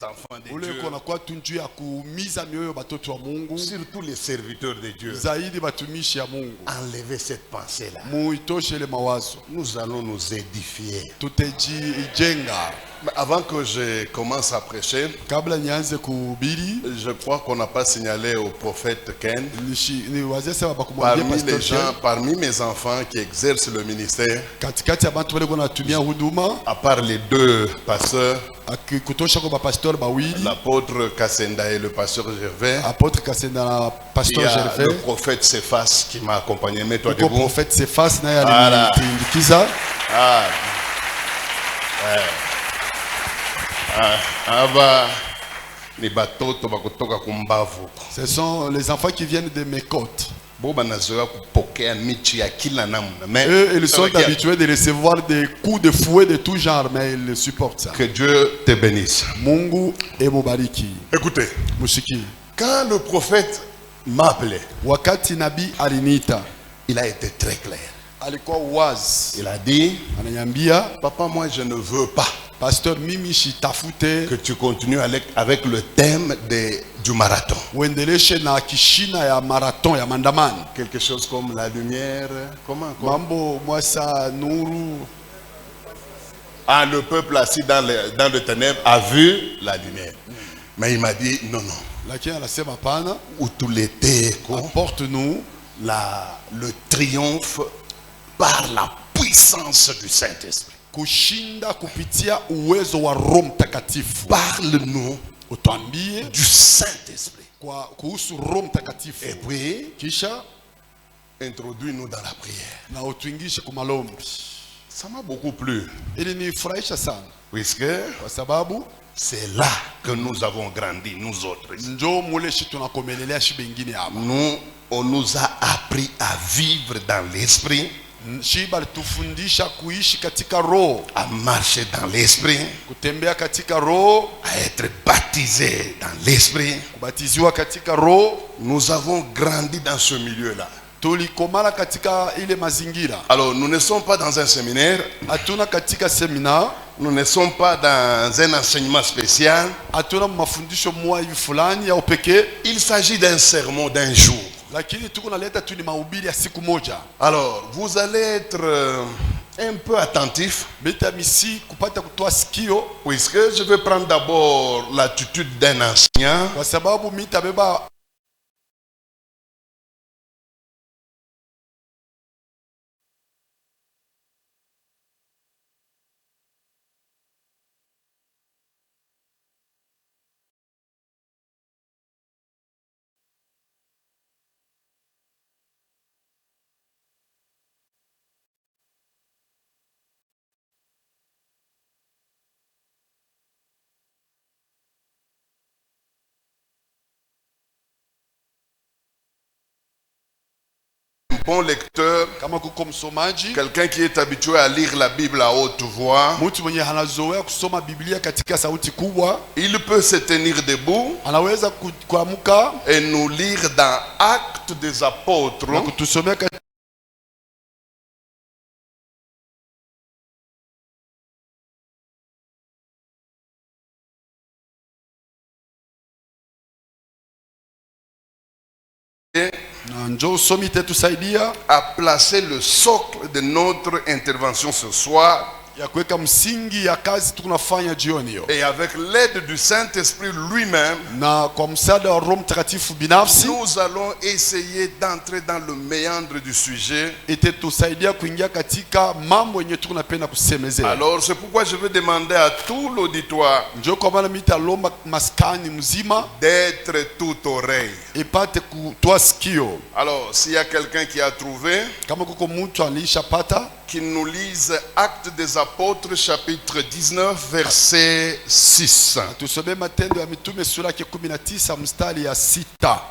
enfants de Dieu, surtout les serviteurs de Dieu, enlevez cette pensée-là. Nous allons nous édifier. Mais avant que je commence à prêcher, je crois qu'on n'a pas signalé au prophète Ken, parmi mes enfants qui exercent le ministère, à part les deux pasteurs, l'apôtre Kassenda et le pasteur Gervais, il y a le prophète Cephas qui m'a accompagné. Mets-toi debout. Le prophète Cephas voilà. Ce sont les enfants qui viennent de mes côtes. Eux, ils sont habitués de recevoir des coups de fouet de tout genre, mais ils supportent ça. Que Dieu te bénisse. Mungu emubariki. Écoutez, quand le prophète m'a appelé, wakati nabii alinita, il a été très clair. Alikuwa wazi. Il a dit, ananiambia, papa, moi je ne veux pas Pasteur mimi shitafute que tu continues avec le thème du marathon. Uendeleshe na kishina ya marathon ya mandamano. Quelque chose comme la lumière, comment? Mambo mwasa nuru. Ah, le peuple assis dans le ténèbre a vu la lumière. Mais il m'a dit non. Lakini anasema pana, apporte-nous le triomphe par la puissance du Saint-Esprit. Kushinda kupitia uwezo wa Roho Mtakatifu. Parle-nous utambie du Saint-Esprit. Kuhusu Roho Mtakatifu. Et puis, kisha introduis-nous dans la prière. Na utuingishe kwa maombi. Ça m'a beaucoup plu. Ilinifurahisha sana. Puisque kwa sababu c'est là que nous avons grandi, nous autres. Njo muleshi tunakomelelea shi bengine hapa. On nous a appris à vivre dans l'esprit. À marcher dans l'esprit, à être baptisé dans l'esprit. Nous avons grandi dans ce milieu-là. Alors nous ne sommes pas dans un séminaire. Nous ne sommes pas dans un enseignement spécial. Il s'agit d'un sermon d'un jour. Alors, vous allez être un peu attentif, puisque je vais prendre d'abord l'attitude d'un enseignant. Bon lecteur, quelqu'un qui est habitué à lire la Bible à haute voix, il peut se tenir debout et nous lire dans Actes des Apôtres, à placer le socle de notre intervention ce soir. Et avec l'aide du Saint-Esprit lui-même, nous allons essayer d'entrer dans le méandre du sujet. Alors c'est pourquoi je vais demander à tout l'auditoire d'être tout oreille. Alors s'il y a quelqu'un qui a trouvé, qu'il nous lise Actes des Apôtres chapitre 19 verset 6.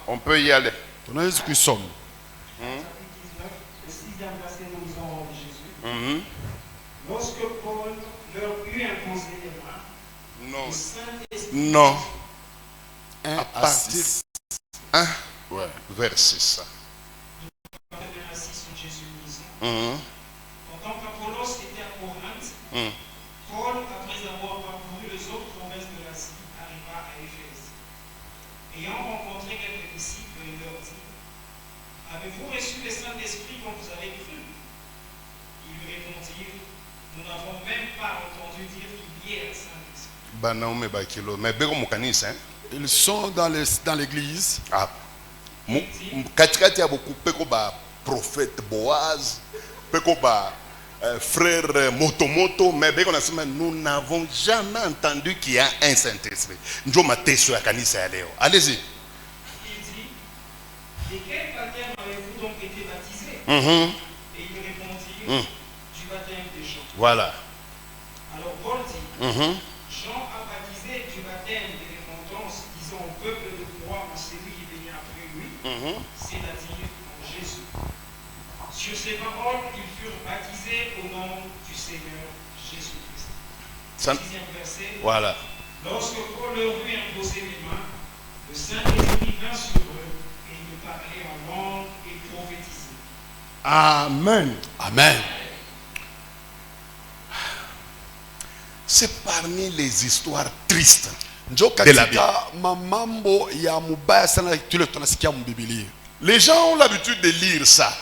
On peut y aller. Lorsque Paul leur eut imposé les mains, non. À partir 1, vers 6. Pendant qu'Apollos était à Corinthe, Paul, après avoir parcouru les autres provinces de l'Asie, arriva Ayant rencontré quelques disciples, il leur dit, avez-vous reçu le Saint-Esprit quand vous avez cru? Ils lui répondirent, nous n'avons même pas entendu dire qu'il y ait un Saint-Esprit. Ils sont dans l'église. Ah. Katikati ya beaucoup peko ba prophète Boaz, peko ba frère Motomoto, mais nous n'avons jamais entendu qu'il y a un Saint-Esprit. Allez-y. Il dit, de quel baptême avez-vous donc été baptisé? Et il répondit, du baptême de Jean. Voilà. Alors Paul dit, Jean a baptisé du baptême de repentance, disant au peuple de croire en celui qui venait après lui, c'est-à-dire en Jésus. Sur ces paroles, ils furent baptisés au nom du Seigneur Jésus-Christ. Sixième verset. Voilà. Lorsque Paul leur eut imposé les mains, le Saint-Esprit vint sur eux et ils parlaient en langue et prophétisaient. Amen. Amen. C'est parmi les histoires tristes de la Bible. Les gens ont l'habitude de lire ça.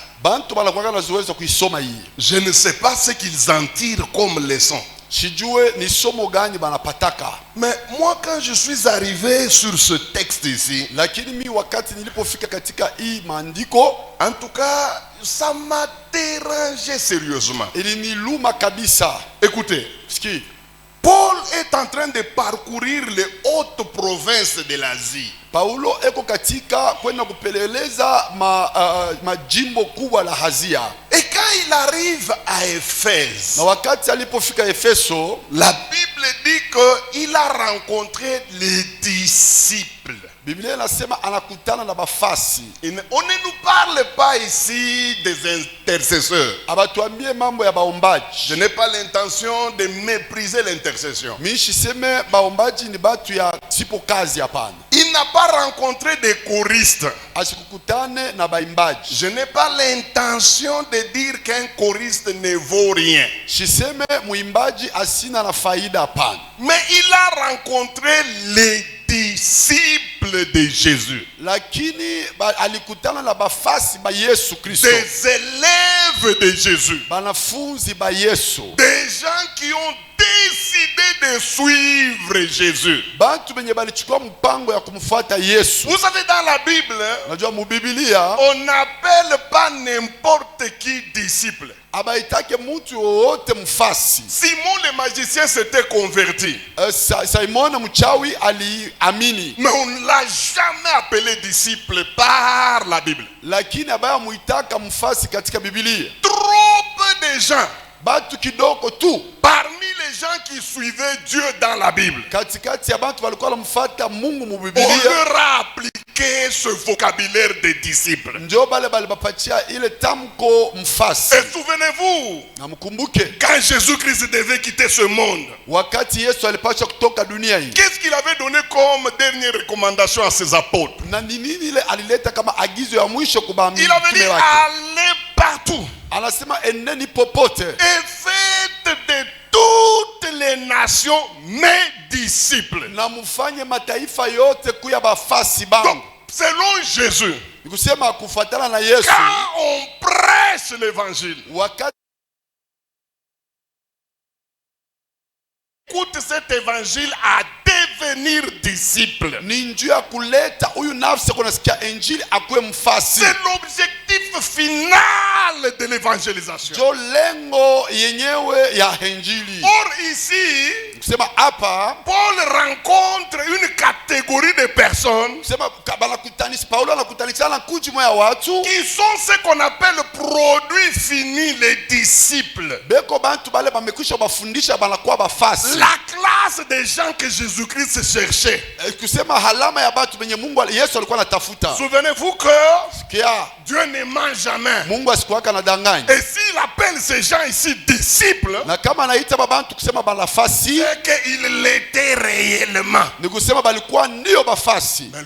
Je ne sais pas ce qu'ils en tirent comme leçon. Mais moi, quand je suis arrivé sur ce texte ici, en tout cas, ça m'a dérangé sérieusement. Écoutez, Paul est en train de parcourir les hautes provinces de l'Asie. Paulo eko katika kwenda kupeleleza majimbo kubwa la Asia. Et quand il arrive à Éphèse, na wakati alipofika Efeso, la Bible dit qu'il a rencontré les disciples. Biblia inasema anakutana na bafasi. On ne nous parle pas ici des intercesseurs. Abatuambie mambo ya baombaji. Je n'ai pas l'intention de mépriser l'intercession. Mishiseme baombaji ni batu ya sipo kazi hapana. Il n'a pas rencontré des choristes. Asikukutane na baimbaji. Je n'ai pas l'intention de dire qu'un choriste ne vaut rien. Shiseme muimbaji asina na faida hapana. Mais il a rencontré les disciples de Jésus. Lakini alikutana na bafasi ba Yesu Kristo. Des élèves de Jésus. Banafunzi ba Yesu. Des gens qui ont décidé de suivre Jésus. Vous savez, dans la Bible, on n'appelle pas n'importe qui disciple. Simon le magicien s'était converti. Mais on ne l'a jamais appelé disciple par la Bible. Trop peu de gens. Parmi les gens qui suivaient Dieu dans la Bible, on leur a appliqué ce vocabulaire de disciples. Et souvenez-vous, quand Jésus-Christ devait quitter ce monde, qu'est-ce qu'il avait donné comme dernière recommandation à ses apôtres? Il avait dit allez partout et faites de toutes les nations mes disciples. Donc, selon Jésus, quand on prêche l'évangile, écoute cet évangile à devenir disciple. C'est l'objectif final de l'évangélisation. Or ici, Paul rencontre une catégorie de personnes qui sont ce qu'on appelle produits finis, les disciples. La classe des gens que Jésus-Christ cherchait. Souvenez-vous que Dieu ne ment jamais. Et s'il appelle ces gens ici disciples, c'est qu'ils l'étaient réellement. Mais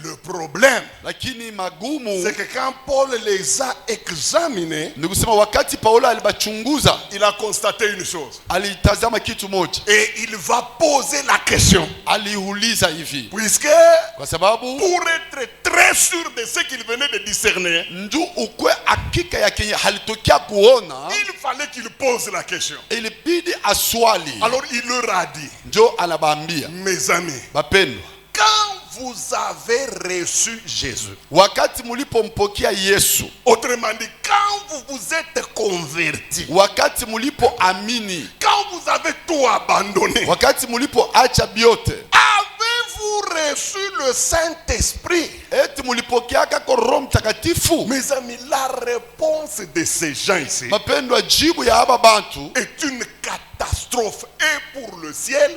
le problème, lakini magumu c'est que quand Paul les a examinés, ni kusema wakati Paulo alibachunguza il a constaté une chose. alitazama kitu moja, Et il va poser la question. aliuliza hivi, Puisque kwa sababu pour être très sûr de ce qu'il venait de discerner, nju ukwe hakika ya kenye halitokea kuona, il fallait qu'il pose la question. ilibidi aswali. Alors il leur a dit, Njo anabambia mes amis, bapendwa, quand vous avez reçu Jésus, wakati mulipompokea Yesu, autrement dit, quand vous vous êtes convertis, wakati mulipoamini, quand vous avez tout abandonné, wakati mulipoacha byote, avez-vous reçu le Saint-Esprit? eti mulipokeaka ko Roho Mtakatifu? Mes amis, la réponse de ces gens ici Bapendwa, jibu ya aba bantu est une catastrophe, et pour le ciel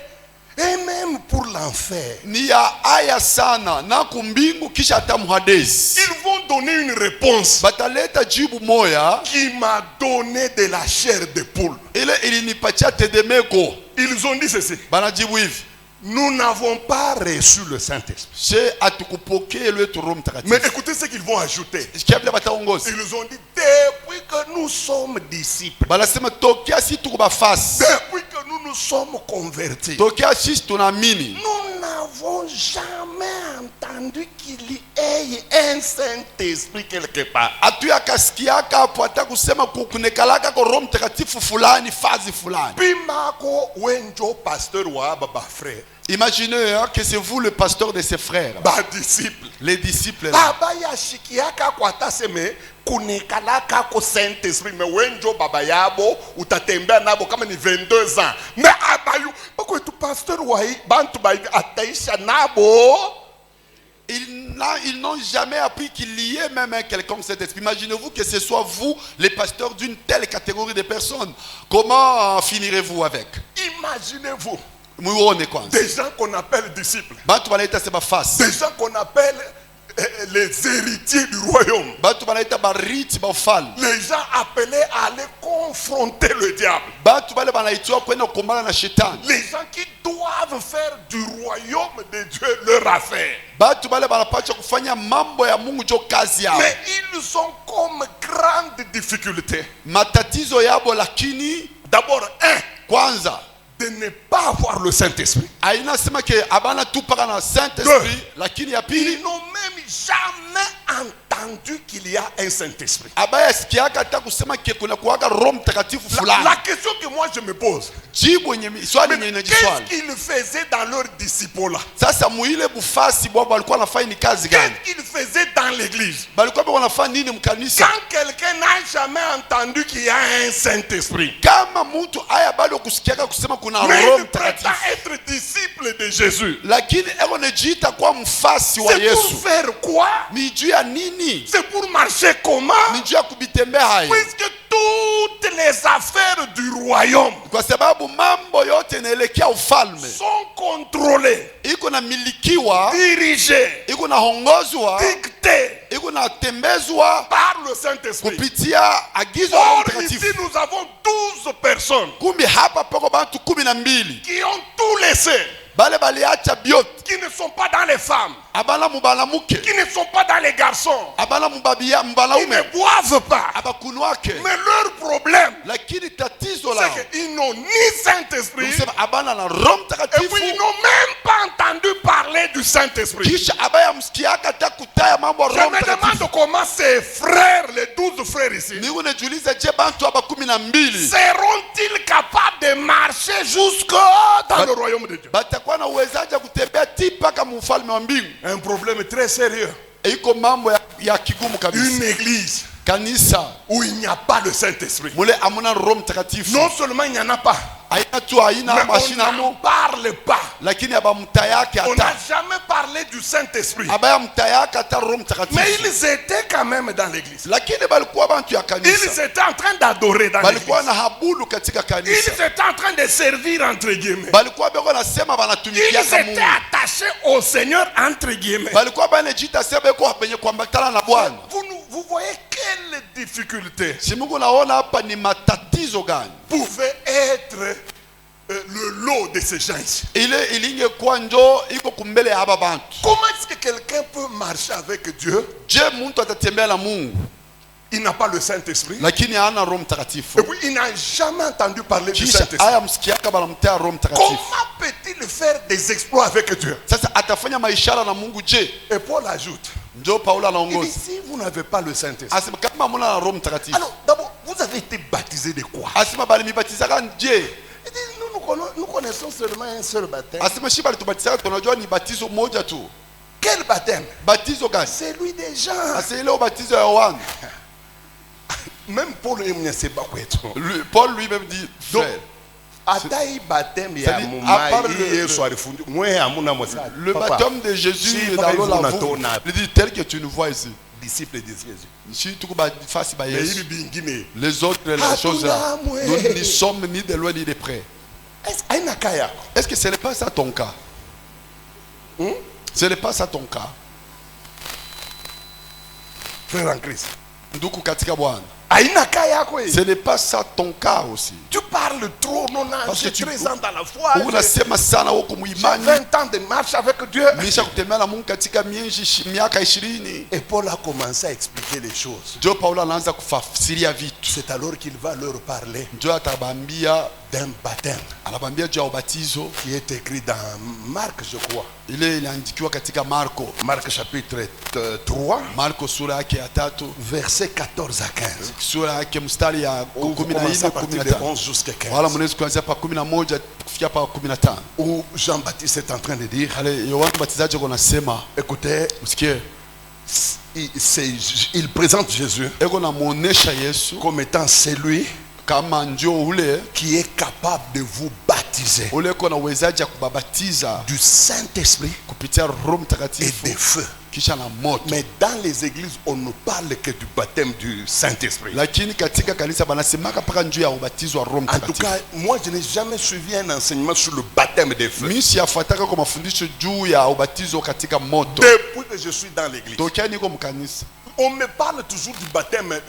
et même pour l'enfer. ni ya aya sana na kumbingu kisha hata muhadezi. Ils vont donner une réponse Bataleta jibu moya qui m'a donné de la chair de poule. ile ilinipatia tedemeko. Ils ont dit ceci: Banajibu hivi, nous n'avons pas reçu le Saint-Esprit. she atukupokee lwetu Roho Mais Mtakatifu. écoutez ce qu'ils vont ajouter. Sikia vile bataongoza, Ils ont dit, depuis que nous sommes disciples, banasema tokea si tuko bafasi, depuis que nous nous sommes convertis, tokea sisi tunaamini, nous n'avons jamais entendu qu'il y ait un Saint-Esprit quelque part. hatuyakasikiaka hapo hata kusema kunekalaka kwa Roho Mtakatifu fulani fazi fulani. Pimako wenjo pasteur wa baba frère, Imaginez que c'est vous le pasteur de ses frères, ba disciple. les disciples là. Baba yashikiaka kwa taseme kunekalaka ko Saint-Esprit, mais wenjo baba yabo utatembea nabo kama ni 22 ans. Mais abayu bako tu pasteur wa bantu ba ataisha nabo. Ils n'ont jamais appris qu'il y ait même un quelconque Saint-Esprit. Imaginez-vous que ce soit vous, les pasteurs d'une telle catégorie de personnes. Comment finirez-vous avec? Imaginez-vous Des des gens qu'on appelle disciples, face. des gens qu'on appelle les héritiers du royaume, les gens appelés à aller confronter le diable, les gens qui doivent faire du royaume de Dieu leur affaire. Mais ils ont comme grande difficulté, d'abord, de ne pas avoir le Saint-Esprit. Ils n'ont même jamais entendu qu'il y a un Saint-Esprit. La question que moi je me pose, qu'est-ce qu'ils faisaient dans leur disciple-là? Qu'est-ce qu'ils faisaient dans l'église? Quand quelqu'un n'a jamais entendu qu'il y a un Saint-Esprit, mais il prétend être disciple de Jésus, c'est pour faire quoi? C'est pour marcher comment? Puisque toutes les affaires du royaume sont contrôlées, dirigées, dictées par le Saint-Esprit. Or, ici, nous avons 12 personnes qui ont tout laissé, qui ne sont pas dans les femmes, qui ne sont pas dans les garçons, qui ne boivent pas. Mais leur problème, c'est qu'ils n'ont ni Saint-Esprit, et puis ils n'ont même pas entendu parler du Saint-Esprit. Je me demande comment ces frères, les 12 frères ici, seront-ils capables de marcher jusque dans le royaume de Dieu? Un problème très sérieux. Une église où il n'y a pas de Saint-Esprit. Non seulement il n'y en a pas, mais on n'en parle pas. On n'a jamais parlé du Saint-Esprit. Mais ils étaient quand même dans l'église. Ils étaient en train d'adorer dans l'église. Ils étaient en train de servir entre guillemets. Ils étaient attachés au Seigneur entre guillemets. Vous voyez quelle difficulté pouvait être le lot de ces gens ici. ile ilingekuwa njo iko kumbele ya aba bantu. Comment est-ce que quelqu'un peut marcher avec Dieu? Je mtu atatembea na Mungu Il n'a pas le Saint-Esprit. lakini hana Roho Mtakatifu, Et puis il n'a jamais entendu parler du kisha Saint-Esprit. aya msikiaka banamtea Roho Mtakatifu. Comment peut-il faire des exploits avec Dieu? Sasa atafanya maishara na Mungu je? Et Paul ajoute, Njo Paulo il dit, anaongoza si vous n'avez pas le Saint-Esprit, asema kama muna na Roho Mtakatifu, alors d'abord, vous avez été baptisé de quoi? asema bali mibatizaka je? Il dit, nous connaissons seulement un seul baptême. Asema shi bali tubatizaka tunajua ni batizo moja tu. Quel baptême? Batizo gani? Celui des gens. Asa ile ubatizo ya Yohana. Même Paul ne sait pas quoi être. Paul lui-même dit Donc, frère, Ataï baptême ya C'est-à-dire, à part le le baptême de Jésus dans l'eau lavou, il dit tel que tu nous vois ici. disciple de Jésus. Si tu vas faire ça, Mais il bingine. les autres les choses là, nous ne sommes ni de loin ni de près. Est-ce que ce n'est pas ça ton cas? Ce n'est pas ça ton cas. Frère en Christ. Ndugu katika Bwana. Ce Ce n'est pas ça ton cas aussi. Tu parles trop, non, Parce que j'ai tu 13 ans dans la foi. unasema sana huko J'ai muimani. 20 ans de marche avec Dieu. Misha kutembea na Mungu katika miaka 20. Et Paul a commencé à expliquer les choses. Ndio Paulo anaanza kufasiria vitu. C'est alors qu'il va leur parler Ndio atabambia, d'un baptême anabambia juu ya ubatizo. qui est écrit dans Marc, je crois. Ile iliandikiwa katika Marko. Marc chapitre 3, Marko sura yake ya 3, versets 14 à 15. sura yake mstari ya Vous commencez à 14 partir de 15. 11 jusqu'à 15. Wala mnaweza kuanzia pa 11 kufikia pa 15. Où Jean-Baptiste est en train de dire, Ale Yohana Mbatizaji anasema, écoutez, msikie, il présente Jésus eko na muonesha Yesu comme étant celui kama ndio ule qui est capable de vous baptiser ule eko na uwezaji ya kubabatiza du Saint-Esprit kupitia Roho et Mtakatifu de feu. kisha na moto. Mais dans les églises, on ne parle que du baptême du Saint-Esprit. Lakini katika kanisa banasemaka paka njuu ya ubatizo wa Roho En tout Mtakatifu. cas, moi je n'ai jamais suivi un enseignement sur le baptême des feux. Mimi siafuataka kwa mafundisho juu ya ubatizo katika moto. Depuis que je suis dans l'église, Tokea niko mkanisa. on me parle toujours du baptême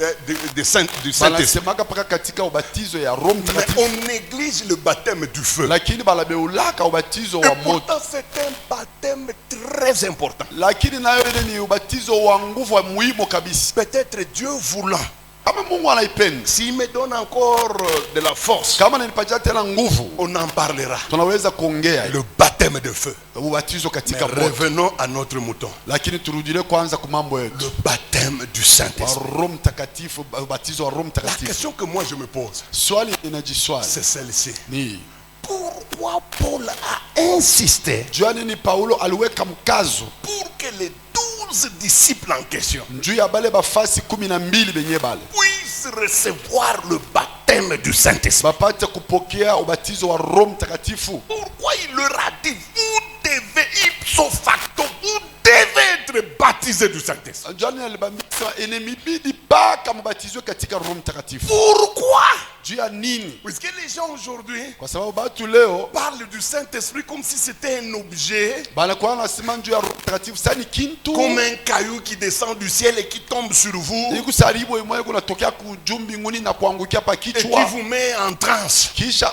du Saint-Esprit. Banasemaka paka katika ubatizo ya Roho Mais Mtakatifu. on néglige le baptême du feu. Lakini balabeulaka ubatizo Et wa moto. pourtant, c'est un baptême très important. Lakini nayo ile ni ubatizo wa nguvu wa muhimu kabisa. Peut-être Dieu voulant, Kama Mungu anaipenda, s'il me donne encore de la force, kama nanipatia tena nguvu, on en parlera. tunaweza kuongea Le baptême de feu. ubatizo Mais katika moto. revenons à notre mouton. Lakini turudile kwanza kwa mambo yetu. Le baptême du Wa Saint-Esprit. Roho Mtakatifu, ubatizo wa Roho La Mtakatifu. question que moi je me pose, Swali inajiswali c'est celle-ci. ni Pourquoi Paul a insisté jua nini Paulo aliweka mkazo pour que les 12 disciples en question juu ya bale bafasi 12 benye bale puissent recevoir le baptême du Saint-Esprit? bapate kupokea ubatizo wa Roho Mtakatifu? Pourquoi il leur a dit, vous devez ipso facto, vous devez être baptisés du Saint-Esprit? Jua nini alibambia sema inimibidi paka mbatizwe katika Roho Mtakatifu? Pourquoi? Juu ya nini? Puisque les gens aujourd'hui Kwa sababu batu leo parlent du Saint-Esprit comme si c'était un objet, banakuwa nasema juu ya Roho Mtakatifu sani kintu comme un caillou qui descend du ciel et qui tombe sur vous ikusaribu imwe kunatokea kujuu mbinguni na kuangukia pa et qui kichwa vous met en transe. kisha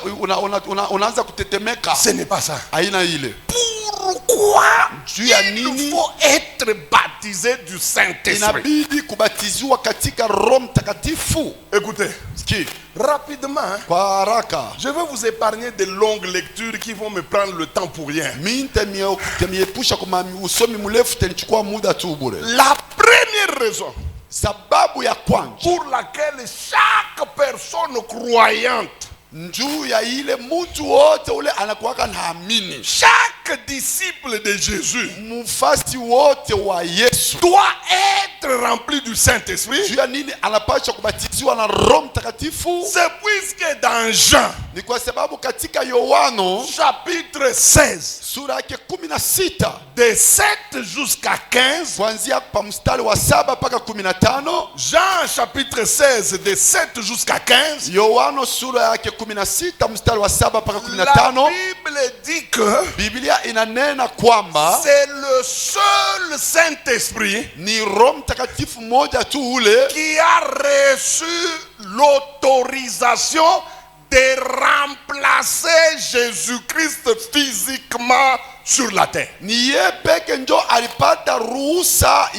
unaanza kutetemeka. Ce n'est pas ça. Aina ile. Pourquoi Juu ya il nini faut être baptisé du Saint-Esprit? inabidi kubatiziwa katika Roho Mtakatifu? Écoutez, Sikia, rapidement, kwa haraka je vais vous épargner de longues lectures qui vont me prendre le temps pour rien. mimi nitamiepusha kwa usomi mrefu, tanichukua muda tu bure. La première raison Sababu ya kwanza pour laquelle chaque personne croyante, njuu ya ile mtu wote ule anakuwaka naamini, chaque disciple de Jésus mfasi wote wa Yesu doit être rempli du Saint-Esprit. juu ya nini anapaswa kubatiziwa na Roho Mtakatifu? C'est puisque dans Jean Ni kwa sababu katika Yohano chapitre 16 sura yake 16 de 7 jusqu'à 15, kuanzia pa mstari wa 7 mpaka 15, Jean chapitre 16 de 7 jusqu'à 15, Yohano sura yake 16 mstari wa 7 mpaka la 15, Bible dit que Biblia inanena kwamba c'est le seul Saint-Esprit ni Roho Mtakatifu mmoja tu ule qui a reçu l'autorisation de remplacer Jésus-Christ physiquement sur la terre. Ni yeye peke ndio alipata ruhusa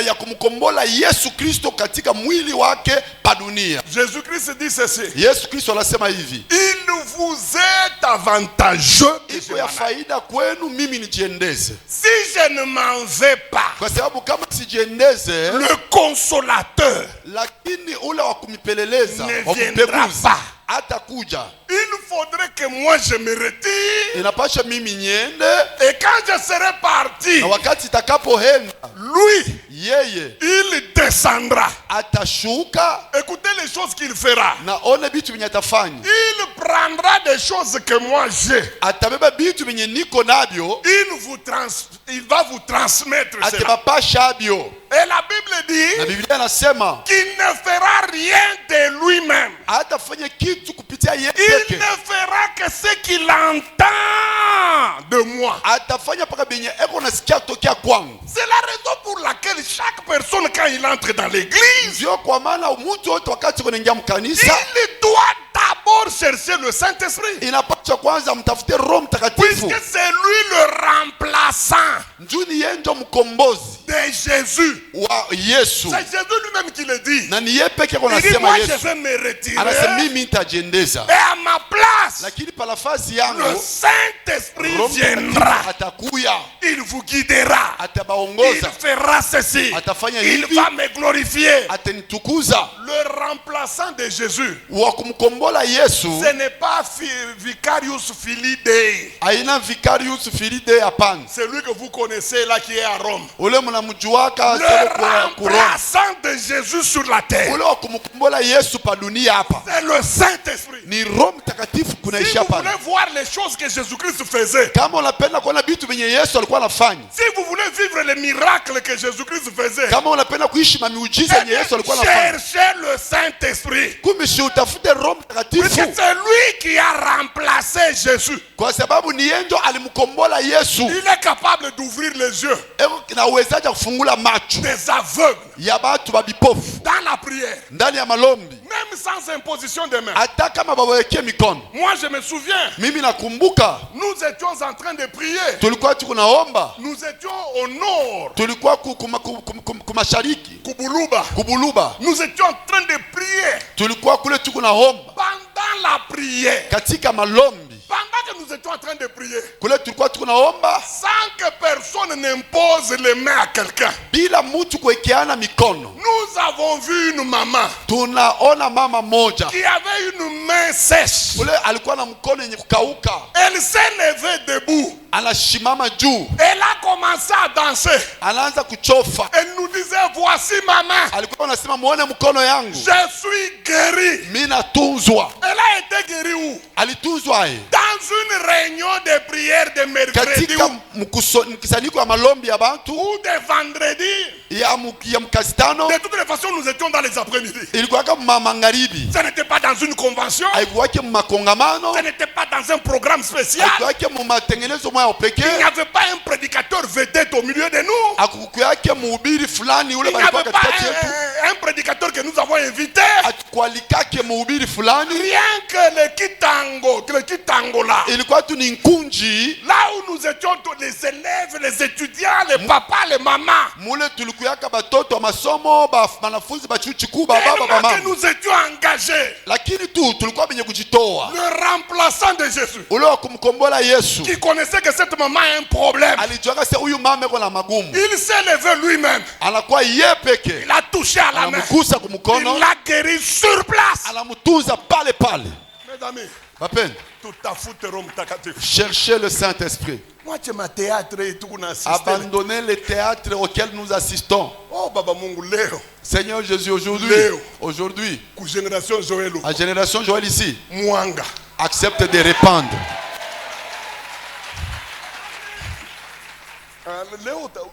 ya kumkombola Yesu Kristo katika mwili wake pa dunia. Jésus-Christ dit ceci. Yesu Kristo anasema hivi. Il vous est avantageux. Iko ya faida kwenu mimi nijiendeze. Si je ne m'en vais pas, Kwa sababu kama sijiendeze, le consolateur lakini ule wa kumipeleleza, ne wa viendra kumpeguza pas. atakuja. Il faudrait que moi je me retire. Inapasha mimi niende, Et quand je serai parti, na wakati itakapoenda lui, yeye il descendra. atashuka Écoutez les choses qu'il fera. na one bitu venye atafanya. Il prendra des choses que moi j'ai. Atabeba bitu venye niko nabyo, Il va vous transmettre cela. atebapasha abyo. Et la Bible Na dit Biblia inasema qu'il ne fera rien de lui-même. hatafanya kitu kupitia yeye Il peke. ne fera que ce qu'il entend de moi. Atafanya paka benye eko nasikia tokea kwangu. C'est la raison pour laquelle chaque personne, quand il entre dans l'église, Ndio kwa maana mtu wote wakati kunaingia mkanisa il doit d'abord chercher le Saint-Esprit. inapaswa kwanza mtafute Roho Mtakatifu. Puisque c'est lui le remplaçant Njuni yeye ndio mkombozi de Jésus. wa Yesu. C'est Jésus lui-même qui le dit. Na ni yeye peke yake Il dit, anasema moi je Yesu. vais me retirer. Anasema mimi nitajiendeza. Et à ma place, Lakini pa nafasi le yangu Saint-Esprit Roho viendra. Mtakatifu atakuya, Il vous guidera. Il atabaongoza, fera ceci. atafanya Il hivi, va me glorifier. atanitukuza. Le remplaçant de Jésus, Wa kumkombola Yesu ce n'est pas Vicarius Filii Dei. aina vicarius filide hapana. Celui que vous connaissez là qui est à Rome. Ule mnamjuaka Le sasa kwa Roma. remplaçant de Jésus sur la terre, Ule wa kumkombola Yesu pa dunia hapa c'est le Saint-Esprit. ni Roho Mtakatifu Si kunaishi vous hapa. voulez voir les choses que Jésus-Christ faisait, Kama unapenda kuona vitu venye Yesu alikuwa anafanya, si vous voulez vivre les miracles que Jésus-Christ faisait, kama unapenda kuishi miujiza eh yenye bien, Yesu alikuwa anafanya, cherchez le Saint-Esprit. kumbe si utafute Roho Parce Mtakatifu, que c'est lui qui a remplacé Jésus. kwa sababu ni yeye ndo alimkombola Yesu. Il est capable d'ouvrir les yeux Na uwezaji wa kufungula macho des aveugles ya batu babipofu dans la prière, ndani ya malombi, même sans imposition de main. hata kama bawawekee mikono. Moi, je me souviens, Mimi nakumbuka nous étions en train de prier. tulikuwa tukunaomba, Nous étions au nord, tulikuwa kumashariki Kubuluba. kubuluba, Nous étions en train de prier. tulikuwa kule tukunaomba Pendant la prière, katika malombi pendant que nous étions en train de prier, kule tulikuwa tukunaomba sans que personne n'impose les mains à quelqu'un, bila mtu kuwekeana mikono. nous avons vu une maman Tunaona mama moja qui avait une main sèche. kule alikuwa na mkono yenye kukauka, Elle s'est levée debout. anashimama juu, Elle a commencé à danser. anaanza kuchofa. Elle nous disait, voici ma main. Alikuwa anasema muone mkono yangu, Je suis guéri. mimi natunzwa. Elle a été guérie où? Alitunzwa ye Dans une réunion de prière de mercredi katika mkusanyiko ya malombi ya bantu ou de vendredi. ya mkasitano. De toutes les façons, nous étions dans les après-midi. Ilikuwa kama magharibi, Ce n'était pas dans une convention. haikuwake makongamano, Ce n'était pas dans un programme spécial. haikuwake matengenezo moya Il n'y pekee, avait pas un prédicateur vedette au milieu de nous. akukuwake mhubiri fulani ule Il n'y balikuwa avait pas katikati yetu, un prédicateur que nous avons invité. atukualikake mhubiri fulani. Rien que le Kitango là. Ilikuwa tu ni nkunji Là où nous étions tous les élèves, les étudiants, les papas, les mamans. mule tulikuyaka batoto wa masomo banafunzi bachuo chikuu baba Tellement que mama, nous étions engagés. lakini tu tulikuwa benye kujitoa. Le remplaçant de Jésus, Ule wa kumkombola Yesu qui connaissait que cette maman a un problème, alijuaka se huyu mama eko na magumu, il s'est levé lui-même. anakuwa ye peke, Il a touché à la main. anamgusa kumkono, Il l'a guéri sur place. anamtunza pale pale. Mes amis, Bapeni, tout à foutre Rome takatifu. cherchez le Saint-Esprit. Moi, tu m'as théâtre et tout qu'on a assisté. Abandonnez le théâtre auquel nous assistons. Oh, Baba Mungu leo. Seigneur Jésus, Léo. aujourd'hui, Ku génération Joël. la génération Joël ici, Mwanga. accepte de répandre.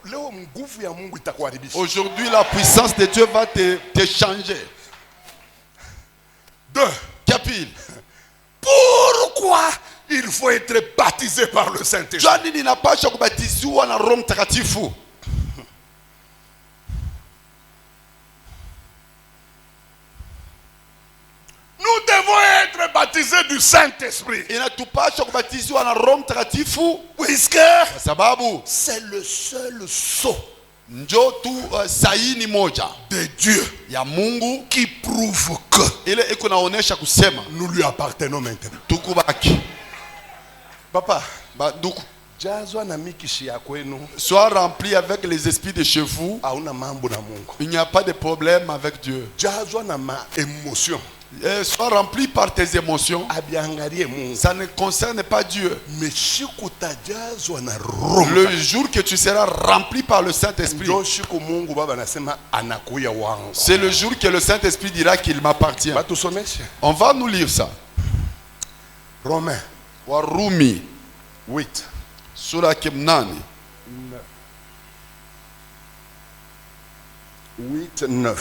Leo nguvu ya Mungu itakuharibisha. Aujourd'hui, la puissance de Dieu va te changer. 2. Capile. Pourquoi il faut être baptisé par le Saint-Esprit? Jua nini napasha kubatiziwa na Roho Mtakatifu? Nous devons être du Saint-Esprit. inatupasha kubatizwa na Roho Mtakatifu Puisque kwa sababu c'est le seul sceau njo tu saini moja de Dieu ya Mungu qui prouve que ile iko naonesha kusema nous lui appartenons maintenant. tukubaki. Papa, Banduku, jazwa na mikishi ya kwenu, sois rempli avec les esprits de chez vous. hauna mambo na Mungu. Il n'y a pas de problème avec Dieu. Jazwa na ma émotion, Sois rempli par tes émotions. abiangalie Mungu. Ça ne concerne pas Dieu. Meshiku tajazwa na Roho. Le jour que tu seras rempli par le Saint-Esprit, Ndio siku Mungu Baba nasema anakuya wangu. c'est le jour que le Saint-Esprit dira qu'il m'appartient. Batusomeshe. On va nous lire ça. Romains Warumi 8. sura ya 8. 8, 9.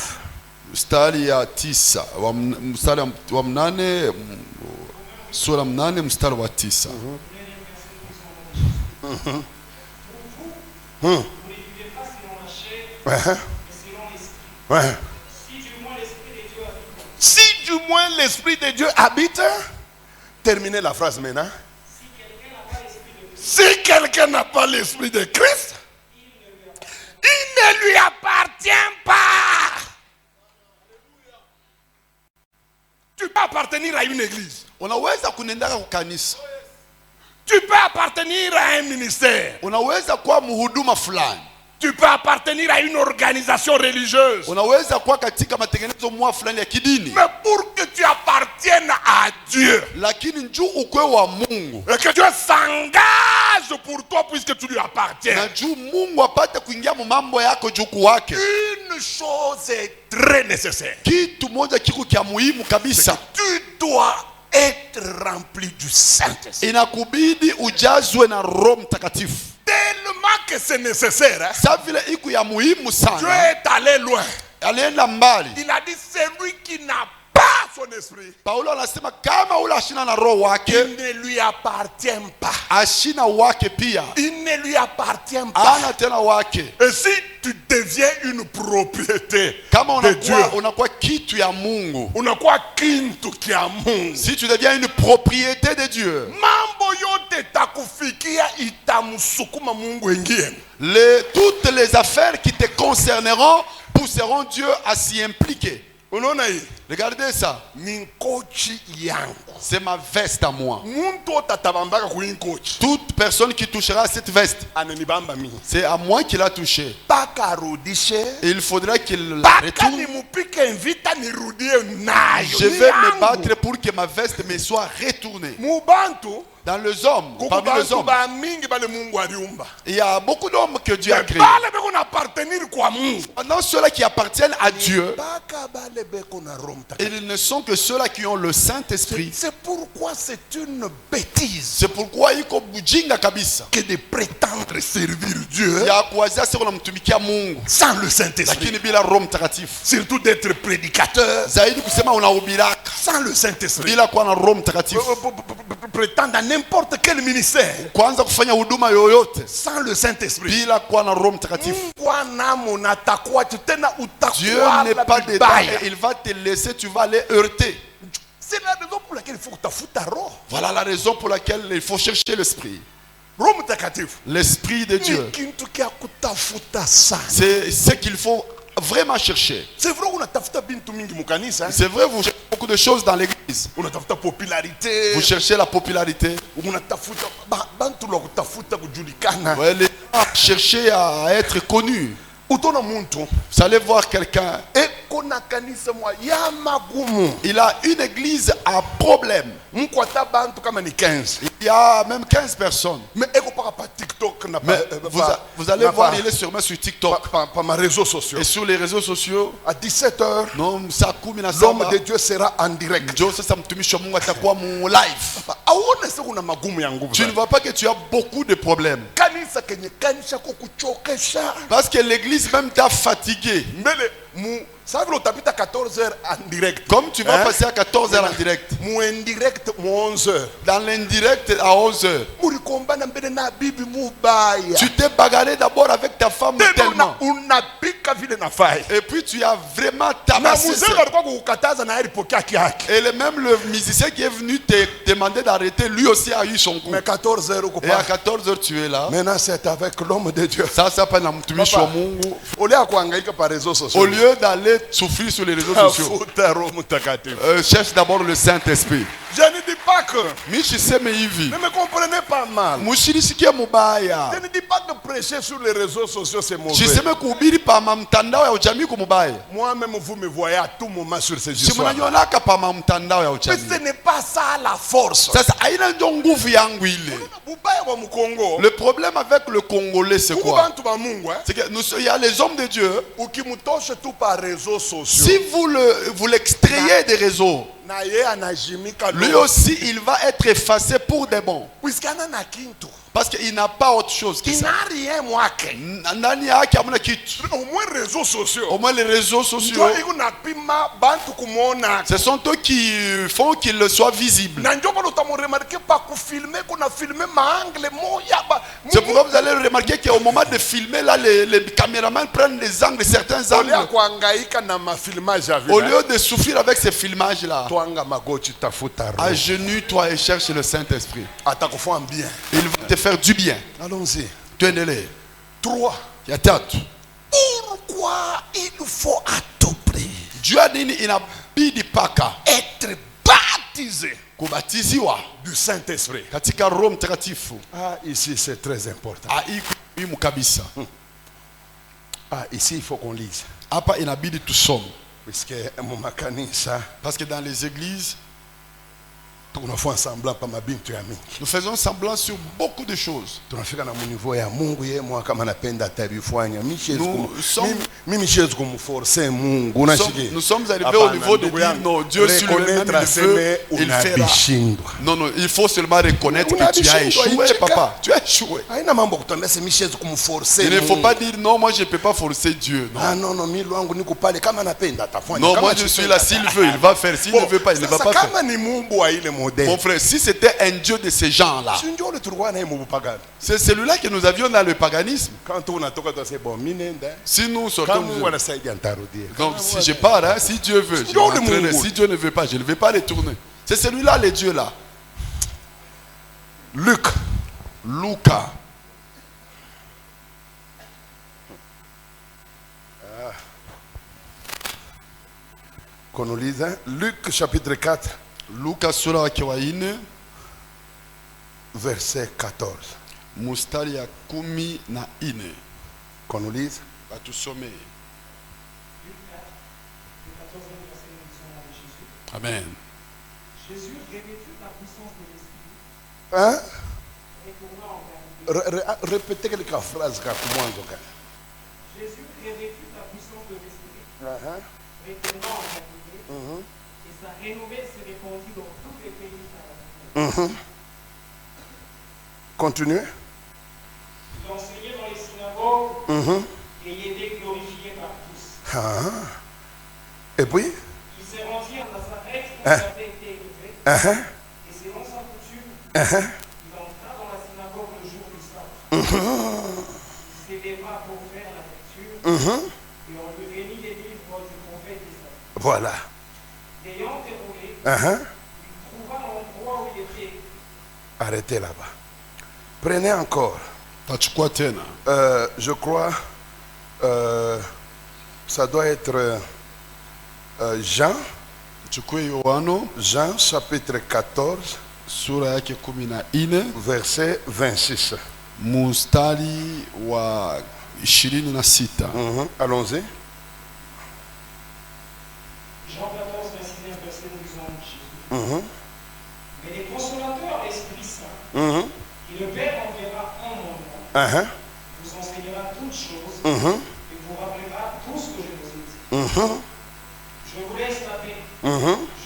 Mstari ya 9 mstari wa 8 sura 8 mstari wa 9. Vous ne vivez pas selon la chair, mais selon l'esprit. Ouais. Si du moins l'esprit de Dieu habite, Si du moins l'Esprit de Dieu habite, terminez la phrase maintenant. si quelqu'un n'a pas l'esprit de Christ, Si quelqu'un n'a pas l'Esprit de Christ, il ne lui appartient pas. Tu peux appartenir à une église. Unaweza kunendaka kukanisa. Tu peux appartenir à un ministère. Unaweza kuwa mhuduma fulani. Tu peux appartenir à une organisation religieuse. Unaweza kuwa katika matengenezo mwa fulani ya kidini. Mais pour que tu appartiennes à Dieu, Lakini njoo ukwe wa Mungu. et que Dieu s'engage pour toi puisque tu lui appartiens, Na juu Mungu apate kuingia mu mambo yako juku wake. une chose est très nécessaire. Kitu moja kiko kia muhimu kabisa. Tu dois être rempli du Saint-Esprit. Inakubidi ujazwe na Roho Mtakatifu. Tellement que c'est nécessaire. Hein? Sa vile iko ya muhimu Dieu sana. est allé loin. Alienda mbali. Il a dit celui qui n'a pas son esprit, Paulo anasema kama ule ashina na roho wake, il ne lui appartient pas. ashina wake pia. Il ne lui appartient pas. Ana tena wake. Et si tu deviens une propriété Kama de Dieu, unakuwa kitu ya Mungu. unakuwa kintu kia Mungu, Si tu deviens une propriété de Dieu, mambo yote takufikia itamsukuma Mungu ingie. toutes les affaires qui te concerneront pousseront Dieu à s'y impliquer. Unaona hii? Regardez ça. Ni kochi yangu. C'est ma veste à moi. Muntu otatabambaka kuyi kochi. Toute personne qui touchera à cette veste, Ananibamba mimi. c'est à moi qu'il a touché. Paka arudishe. Et il faudrait qu'il la Paka retourne. nimupike vita nirudie nayo. Je vais me Yangu. battre pour que ma veste me soit retournée. Mubantu Dans les hommes, parmi les kukubantu hommes, ba mingi bale Mungu aliumba. il y a beaucoup d'hommes que Dieu a créés. Bale beko na appartenir kwa Mungu. Pendant ceux-là qui appartiennent à Dieu, Baka bale beko na Roho Mtakatifu. ils ne sont que ceux-là qui ont le Saint-Esprit. C'est pourquoi c'est une bêtise C'est pourquoi iko bujinga kabisa que de prétendre servir Dieu ya kuwazia siko namtumikia Mungu sans le Saint-Esprit. lakini bila Roho Mtakatifu. Surtout d'être prédicateur Zaidi kusema unahubiraka sans le Saint-Esprit. bila kuwa na Roho Mtakatifu. Prétendre à n'importe quel ministère Kwanza kufanya huduma yoyote sans le Saint-Esprit. bila kuwa na Roho Mtakatifu. Mungu anamo na takuwa tena Dieu utakuwa n'est la pas dedans bibaya. et il va te laisser, tu vas aller heurter. C'est la raison pour laquelle il faut kutafuta roho. Voilà la raison pour laquelle il faut chercher l'Esprit. Roho Mtakatifu L'Esprit de Dieu. ni kintu kia kutafuta sana. C'est ce qu'il faut vraiment chercher. C'est vrai unatafuta bintu mingi mukanisa, C'est vrai, vous cherchez beaucoup de choses dans l'église. unatafuta popularité, Vous cherchez la popularité. unatafuta bantu la kutafuta kujulikana. Ouais, les gens cherchent à être connus. Utona muntu Vous allez voir quelqu'un, ekona kanisa mwa ya magumu. il a une église à problème. Mkwata bantu kama ni 15. Il y a même 15 personnes. Mais eko paka pa TikTok na Mais pa vous allez voir, il est sûrement sur TikTok pa ma réseaux sociaux. et sur les réseaux sociaux. À 17h, Non, ça kumi na l'homme saba. de Dieu sera en direct. Ndio sasa mtumishi wa Mungu atakuwa mu live. Aone se kuna magumu ya nguvu. Tu ne vois pas que tu as beaucoup de problèmes. Kanisa kenye kanisha kukuchokesha. Parce que l'église même t'a fatigué. Mbele mu Ça veut dire que 14h en direct. Comme tu vas passer à 14h en direct. Mon indirect, mon 11h. Dans l'indirect à 11h. Tu t'es bagarré d'abord avec ta femme tellement. Et puis tu as vraiment tabassé. Et même le musicien qui est venu te demander d'arrêter, lui aussi a eu son coup. Mais 14h, et à 14h tu es là. Maintenant c'est avec l'homme de Dieu. Ça s'appelle la mtumishi wa Mungu. Au lieu d'aller souffrir sur les réseaux sociaux, cherche d'abord le Saint-Esprit. Je ne dis pas que. Ne me comprenez pas mal. Je ne dis pas que prêcher sur les réseaux sociaux c'est mauvais. Moi-même vous me voyez à tout moment sur ces histoires. Mais ce n'est pas ça la force. Le problème avec le Congolais c'est quoi? C'est qu'il y a les hommes de Dieu. Si vous l'extrayez des réseaux, lui aussi il va être effacé pour des bons. Parce qu'il n'a pas autre chose que ça. Il n'a rien. Au moins les réseaux sociaux. Au moins les réseaux sociaux. Ce sont eux qui font qu'il soit visible. C'est pourquoi vous allez remarquer qu'au moment de filmer, là, les caméramans prennent des angles, certains angles. Au lieu de souffrir avec ces filmages-là, agenouille-toi et cherche le Saint-Esprit. Il va te faire du bien. Allons-y. Tenez-les. 3. Il y a 4. Pourquoi il faut à tout prix Dieu a dit il n'a pas qu'à être baptisé kubatiziwa du Saint-Esprit. Katika Roho Mtakatifu. Ah, ici c'est très important. Ici il faut qu'on lise. Hapa inabidi tusome. Parce que dans les églises, nous faisons semblant sur beaucoup de choses. Nous sommes arrivés au niveau de dire non, Dieu sur lui-même il fera. Non, il faut seulement reconnaître que tu as échoué, papa. Tu as échoué. Il ne faut pas dire non, moi je ne peux pas forcer Dieu. Non, moi je suis là, s'il veut, il va faire. S'il ne veut pas, il ne va pas faire. Mon frère, si c'était un Dieu de ces gens-là, c'est celui-là que nous avions dans le paganisme. Si nous sortons, donc si je pars, hein, si Dieu veut, je rentrerai. Si Dieu ne veut pas, je ne vais pas retourner. C'est celui-là, le Dieu-là. Lucas. Qu'on nous lise, hein? Luc chapitre 4. Lucas sura ya 4 verset 14. Mustari ya 14. Qu'on nous lise. Batusome. Amen. Jésus revêtu la puissance de l'Esprit. Hein? Répétez quelques phrases car pour moi. Jésus revêtu la puissance de l'Esprit. Retournant en Galilée. Et sa renommée s'est répandue dans tous les pays parallèles. Continuez. Il enseignait dans les synagogues et il était glorifié par tous. Et puis il s'est rendu à Nazareth où il avait été élevé. Et selon sa coutume, il entra dans la synagogue le jour du sabbat. Il s'éleva pour faire la lecture et on lui remit les livres du prophète Isaïe. Voilà. L'ayant déroulé, il trouva l'endroit où il était. Arrêtez là-bas. Prenez encore. Je crois ça doit être Jean. Jean chapitre 14 verset 26. Mustari wa 26. Allons-y. Jean 14, 26e verset nous disons Jésus. Mais les consolateurs, l'Esprit Saint, qui le Père enverra en mon nom, vous enseignera toutes choses et vous rappellera tout ce que je vous ai dit. Je vous laisse la paix. Je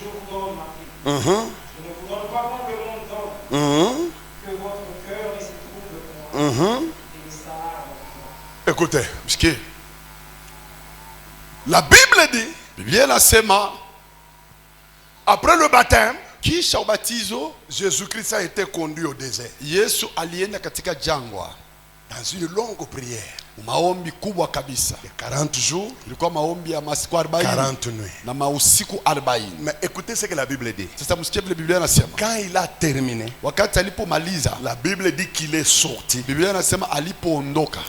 vous donne ma paix. Je ne vous donne pas comme le monde donne. Que votre cœur ne se trouble point. Et ça. Écoutez, la Bible dit Biblia inasema après le baptême, kisha ubatizo Jésus-Christ a été conduit au désert. Yesu alienda katika jangwa Dans une longue prière. maombi kubwa kabisa. De 40 jours. Ilikuwa maombi ya masiku 40 40 nuits. na mausiku 40. Mais écoutez ce que la Bible dit. Sasa msikie vile Biblia inasema. Quand il a terminé, Wakati alipomaliza, la Bible dit qu'il est sorti. Biblia inasema alipoondoka,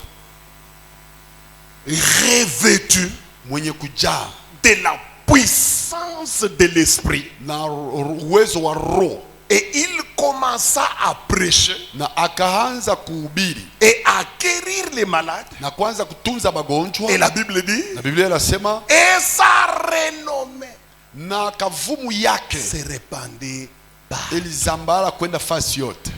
revêtu mwenye kujaa de la puissance de l'esprit. na uwezo wa roho, Et il commença à prêcher na akaanza kuhubiri et à guérir les malades. na kuanza kutunza magonjwa. Et la Bible dit, Na Biblia inasema et sa renommée na kavumu yake se répandait partout. ilizambara kwenda fasi yote.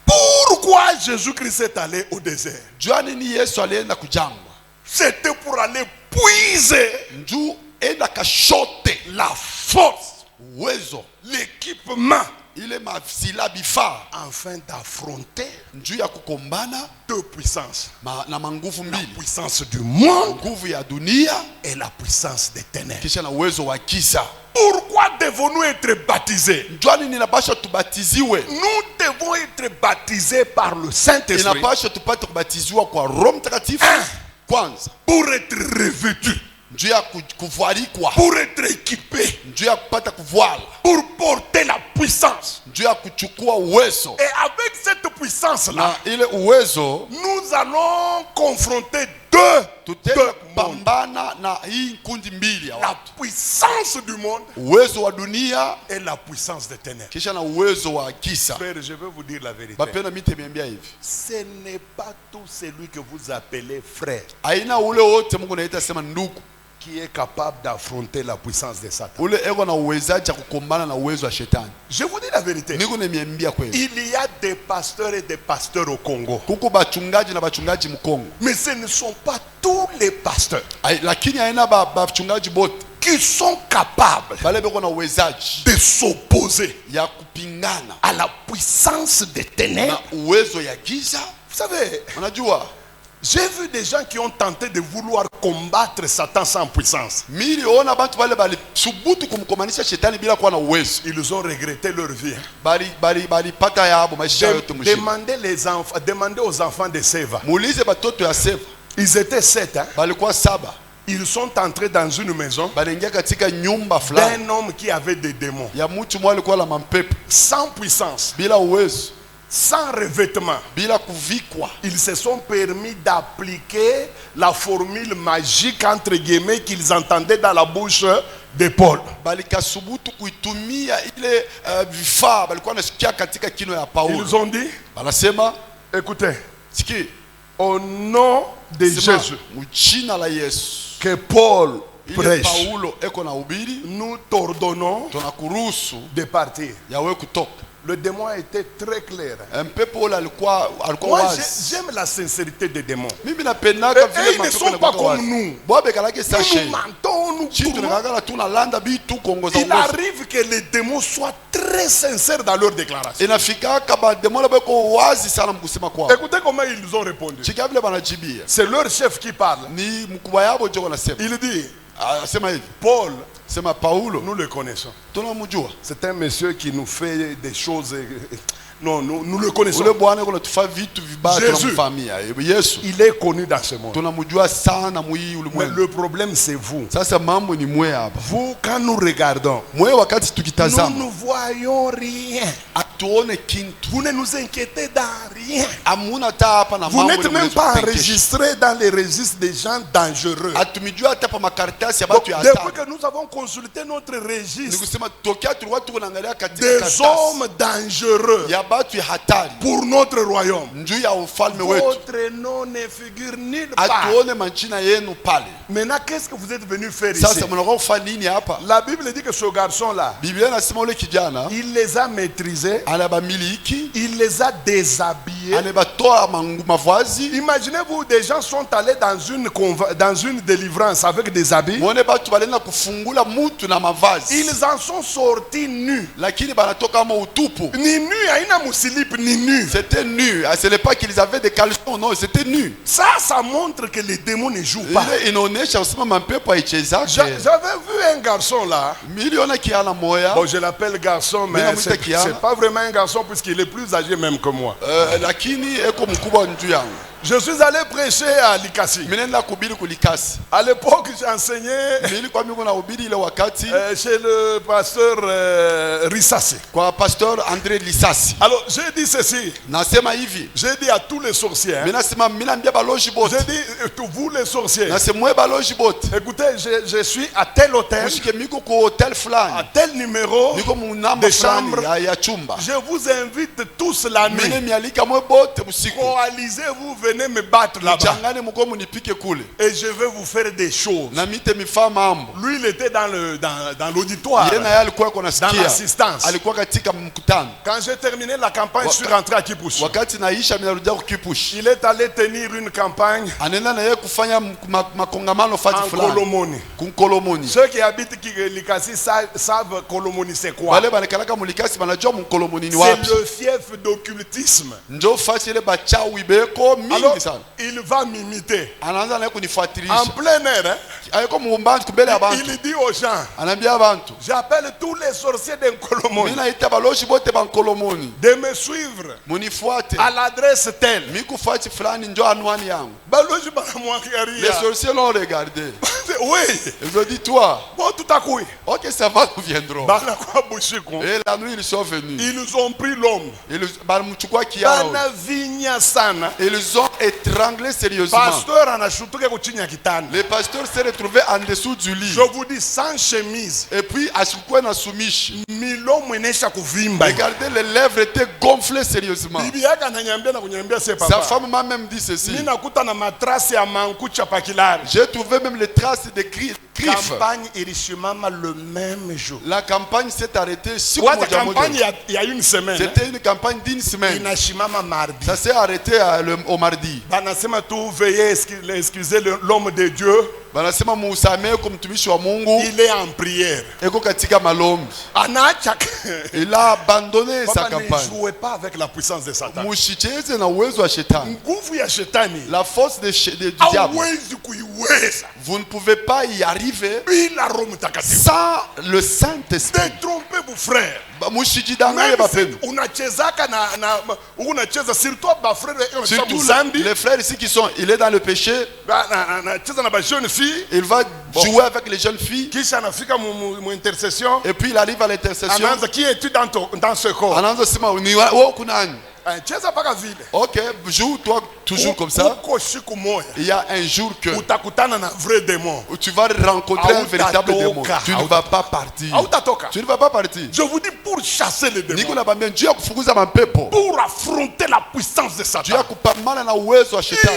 Pourquoi Jésus-Christ est allé au désert? Jua nini Yesu alienda kujangwa? C'était pour aller puiser Njuu enda kashote la force, uwezo, l'équipement, ile mafsila bifaa, afin d'affronter njuu ya kukombana deux puissances. na manguvu La mbili, puissance du monde nguvu ya dunia et la puissance des ténèbres. kisha na uwezo wa kisa. Pourquoi devons-nous être baptisés? Njua nini inapasha tubatiziwe? Nous devons être baptisés par le Saint-Esprit Inapasha tupate kubatiziwa kwa Roho Mtakatifu kwanza, pour être revêtus, njuu ya kuvalikwa, pour être équipés, njuu ya kupata kuvala, pour porter la puissance. njuu ya kuchukua uwezo. Et avec cette puissance-là, Na ile uwezo nous allons confronter deux tutenda mondes. kupambana na hii kundi mbili ya La watu, puissance du monde uwezo wa dunia et la puissance des ténèbres. kisha na uwezo wa kisa. Frère, je vais vous dire la vérité. Bapenda mimi temiambia hivi, Ce n'est pas tout celui que vous appelez frère aina ule wote Mungu anaita sema ndugu qui est capable d'affronter la puissance de Satan. ule ego na uwezaji wa kukombana na uwezo wa shetani. Je vous dis la vérité. Niko nemiambia kweli, Il y a des pasteurs et des pasteurs au Congo. kuko bachungaji na bachungaji Mkongo, Mais ce ne sont pas tous les pasteurs lakini aina bachungaji bote qui sont capables bale beko na uwezaji de s'opposer ya kupingana à la puissance des na ténèbres. uwezo ya giza. Vous savez, Unajua, j'ai vu des gens qui ont tenté de vouloir combattre Satan sans puissance. miliona bantu bale balisubutu kumkomanisha shetani bila kuwa na uwezo, Ils ont regretté leur vie. bali pata yabo maisha yote mshindi. Demandez aux enfants de Séva. Muulize batoto ya Seva, Ils étaient 7. balikuwa 7, Ils sont entrés dans une maison baliingia katika nyumba fulani d'un homme qui avait des démons. ya mtu mmoja alikuwa na mampepo, Sans puissance, bila uwezo, sans revêtement. bila kuvikwa. Ils se sont permis d'appliquer la formule magique entre guillemets qu'ils entendaient dans la bouche de Paul. Balikasubutu kuitumia ile vifaa balikuwa nasikia katika kino ya Paulo. Ils ont dit, Banasema, écoutez, siki au nom de sema, Jésus mjina la Yesu que Paul ile prêche, Paulo eko na ubiri, nous t'ordonnons tunakuruhusu de partir. yawe kutoka. Le démon était très clair. Mpepo ule alikuwa Moi, wazi. j'aime la sincérité des démons. Mimi napendaka Et vile ils ne mapepo sont yalikuwa pas comme wazi. nous. Bobe kalake Nous sachet. nous mentons, nous Chitu tournons. nakagala tunalanda bitu kongoza Il uwezo. arrive que les démons soient très sincères dans leur déclaration. Inafikaka bademola beko wazi sana mkusema kwao. Écoutez comment ils ont répondu. Chika vile banajibia. C'est leur chef qui parle. Ni mkubwa yabo joko nasema. Il dit, Sema hivi. Paul, Sema Paulo, nous le connaissons. tunamjua. C'est un monsieur qui nous fait des choses. Non, nous le connaissons. Ule bwana kuna tufa vitu vibaya Jésus. tunamfamia. Yesu. Il est connu dans ce monde. Tunamjua sana mwi Mais ulimwengu. le problème, c'est vous. Sasa mambo ni mwe hapa. Vous, quand nous regardons, Mwe wakati nous tukitazama ne voyons rien. atuone kintu. Vous ne nous inquiétez dans rien. Amuna ta hapa na Vous mambo n'êtes même pas enregistré dans les registres des gens dangereux. atumijua hata pa makaratasi ya Donc, batu ya depuis hatari. que nous avons consulté notre Ni registre kusema tokea tulikuwa tuko naangalia katika des karatasi hommes dangereux ya batu ya hatari pour notre royaume, njuu ya ufalme wetu, votre nom ne figure nulle part. atuone majina yenu pale. Maintenant, qu'est-ce que vous êtes venu faire ici? Sasa mnakuwa kufanya nini hapa? La Bible dit que ce garçon-là, Biblia inasema ule kijana il les a maîtrisés Il les a déshabillés. Imaginez-vous, des gens sont allés dans une délivrance avec des habits. Ils en sont sortis nus. Ni nus, haina musilip, ni nus. C'était nu. Ce n'est pas qu'ils avaient des caleçons, non, c'était nu. Ça montre que les démons ne jouent pas. J'avais vu un garçon là. Bon, je l'appelle garçon, mais c'est pas vraiment un garçon puisqu'il est plus âgé même que moi. Je suis allé prêcher à Likasi. À l'époque, j'enseignais chez le pasteur Rissassi. Pasteur André Lissassi. Alors, j'ai dit ceci. J'ai dit à tous les sorciers. J'ai dit, vous les sorciers. Écoutez, je suis à tel hôtel, à tel numéro de chambre. Je vous invite tous la nuit. Coalisez-vous, venez me battre là-bas. Et je vais vous faire des choses. Lui, il était dans l'auditoire, dans l'assistance. Quand j'ai terminé la campagne, je suis rentré à Kipushi. Il est allé tenir une campagne en Kolomoni. Ceux qui habitent Likasi savent Kolomoni c'est quoi. C'est le fief d'occultisme. Alors, il va m'imiter en plein air. Il dit aux gens, j'appelle tous les sorciers de Kolomoni de me suivre à l'adresse telle. Les sorciers l'ont regardé. Oui. Ils ont dit, toi, tout à coup, ok, ça va, nous viendrons. Et la nuit, ils sont venus. Ils ont pris l'homme. Ils ont étranglé sérieusement. Le pasteur s'est retrouvé en dessous du lit. Je vous dis, sans chemise. Et puis, à Soukouen Soumichi. Regardez, les lèvres étaient gonflées sérieusement. Sa femme m'a même dit ceci. J'ai trouvé même les traces de griffes. Le même jour. La campagne s'est arrêtée 6 mois. Il y a une semaine. C'était une campagne d'une semaine. Ça s'est arrêté au mardi. Veuillez excuser l'homme de Dieu. Il est en prière. Il a abandonné sa campagne. Ne jouez pas avec la puissance de Satan. La force du diable. Vous ne pouvez pas y arriver sans le Saint-Esprit. Détrompez vos frères. Surtout les frères ici qui sont, il est dans le péché. Il va jouer avec les jeunes filles. Et puis il arrive à l'intercession. Qui es-tu dans ce corps? Ok, joue toi toujours comme ça. Il y a un jour que tu vas rencontrer un véritable démon. Tu ne vas pas partir. Tu ne vas pas partir. Je vous dis, pour chasser les démons, pour affronter la puissance de Satan,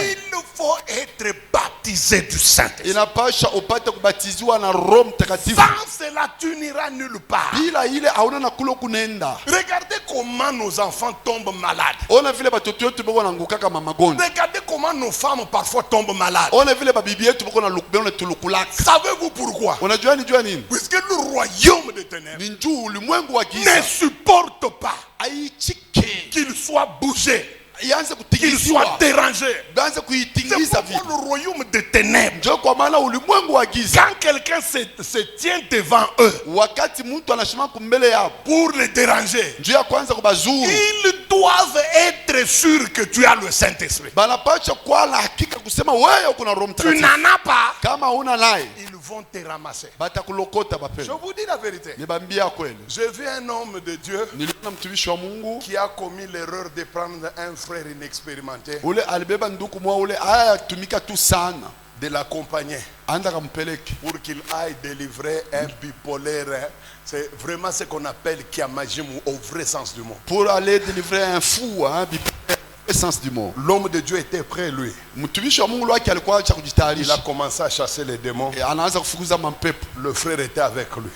il faut être baptisé du Saint-Esprit. Sans cela, tu n'iras nulle part. Regardez comment nos enfants tombent malades. Regardez comment nos femmes parfois tombent malades. Savez-vous pourquoi? Puisque le royaume des ténèbres ne supporte pas qu'il soit bougé, qu'il soit dérangé. C'est pourquoi le royaume des ténèbres, quand quelqu'un se tient devant eux pour les déranger, ils doivent être sûrs que tu as le Saint-Esprit. Tu n'en as pas, ils vont te ramasser. Je vous dis la vérité. J'ai vu un homme de Dieu qui a commis l'erreur de prendre un frère inexpérimenté, de l'accompagner pour qu'il aille délivrer un bipolaire. C'est vraiment ce qu'on appelle Kiamajimu au vrai sens du mot. Pour aller délivrer un fou, bipolaire au vrai sens du mot. L'homme de Dieu était prêt, lui. Il a commencé à chasser les démons. Le frère était avec lui.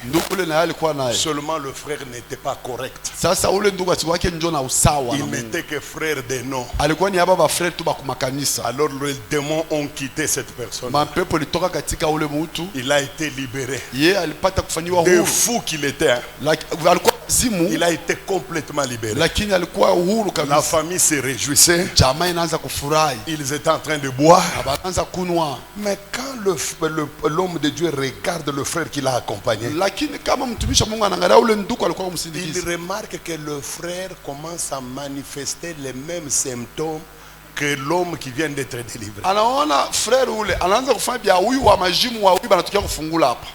Seulement le frère n'était pas correct. Il n'était que frère des noms. Alors les démons ont quitté cette personne. Il a été libéré. Des fous qu'il était. Il a été complètement libéré. La famille se réjouissait. Ils étaient en train de boire. Mais quand l'homme de Dieu regarde le frère qu'il a accompagné, il remarque que le frère commence à manifester les mêmes symptômes que l'homme qui vient d'être délivré.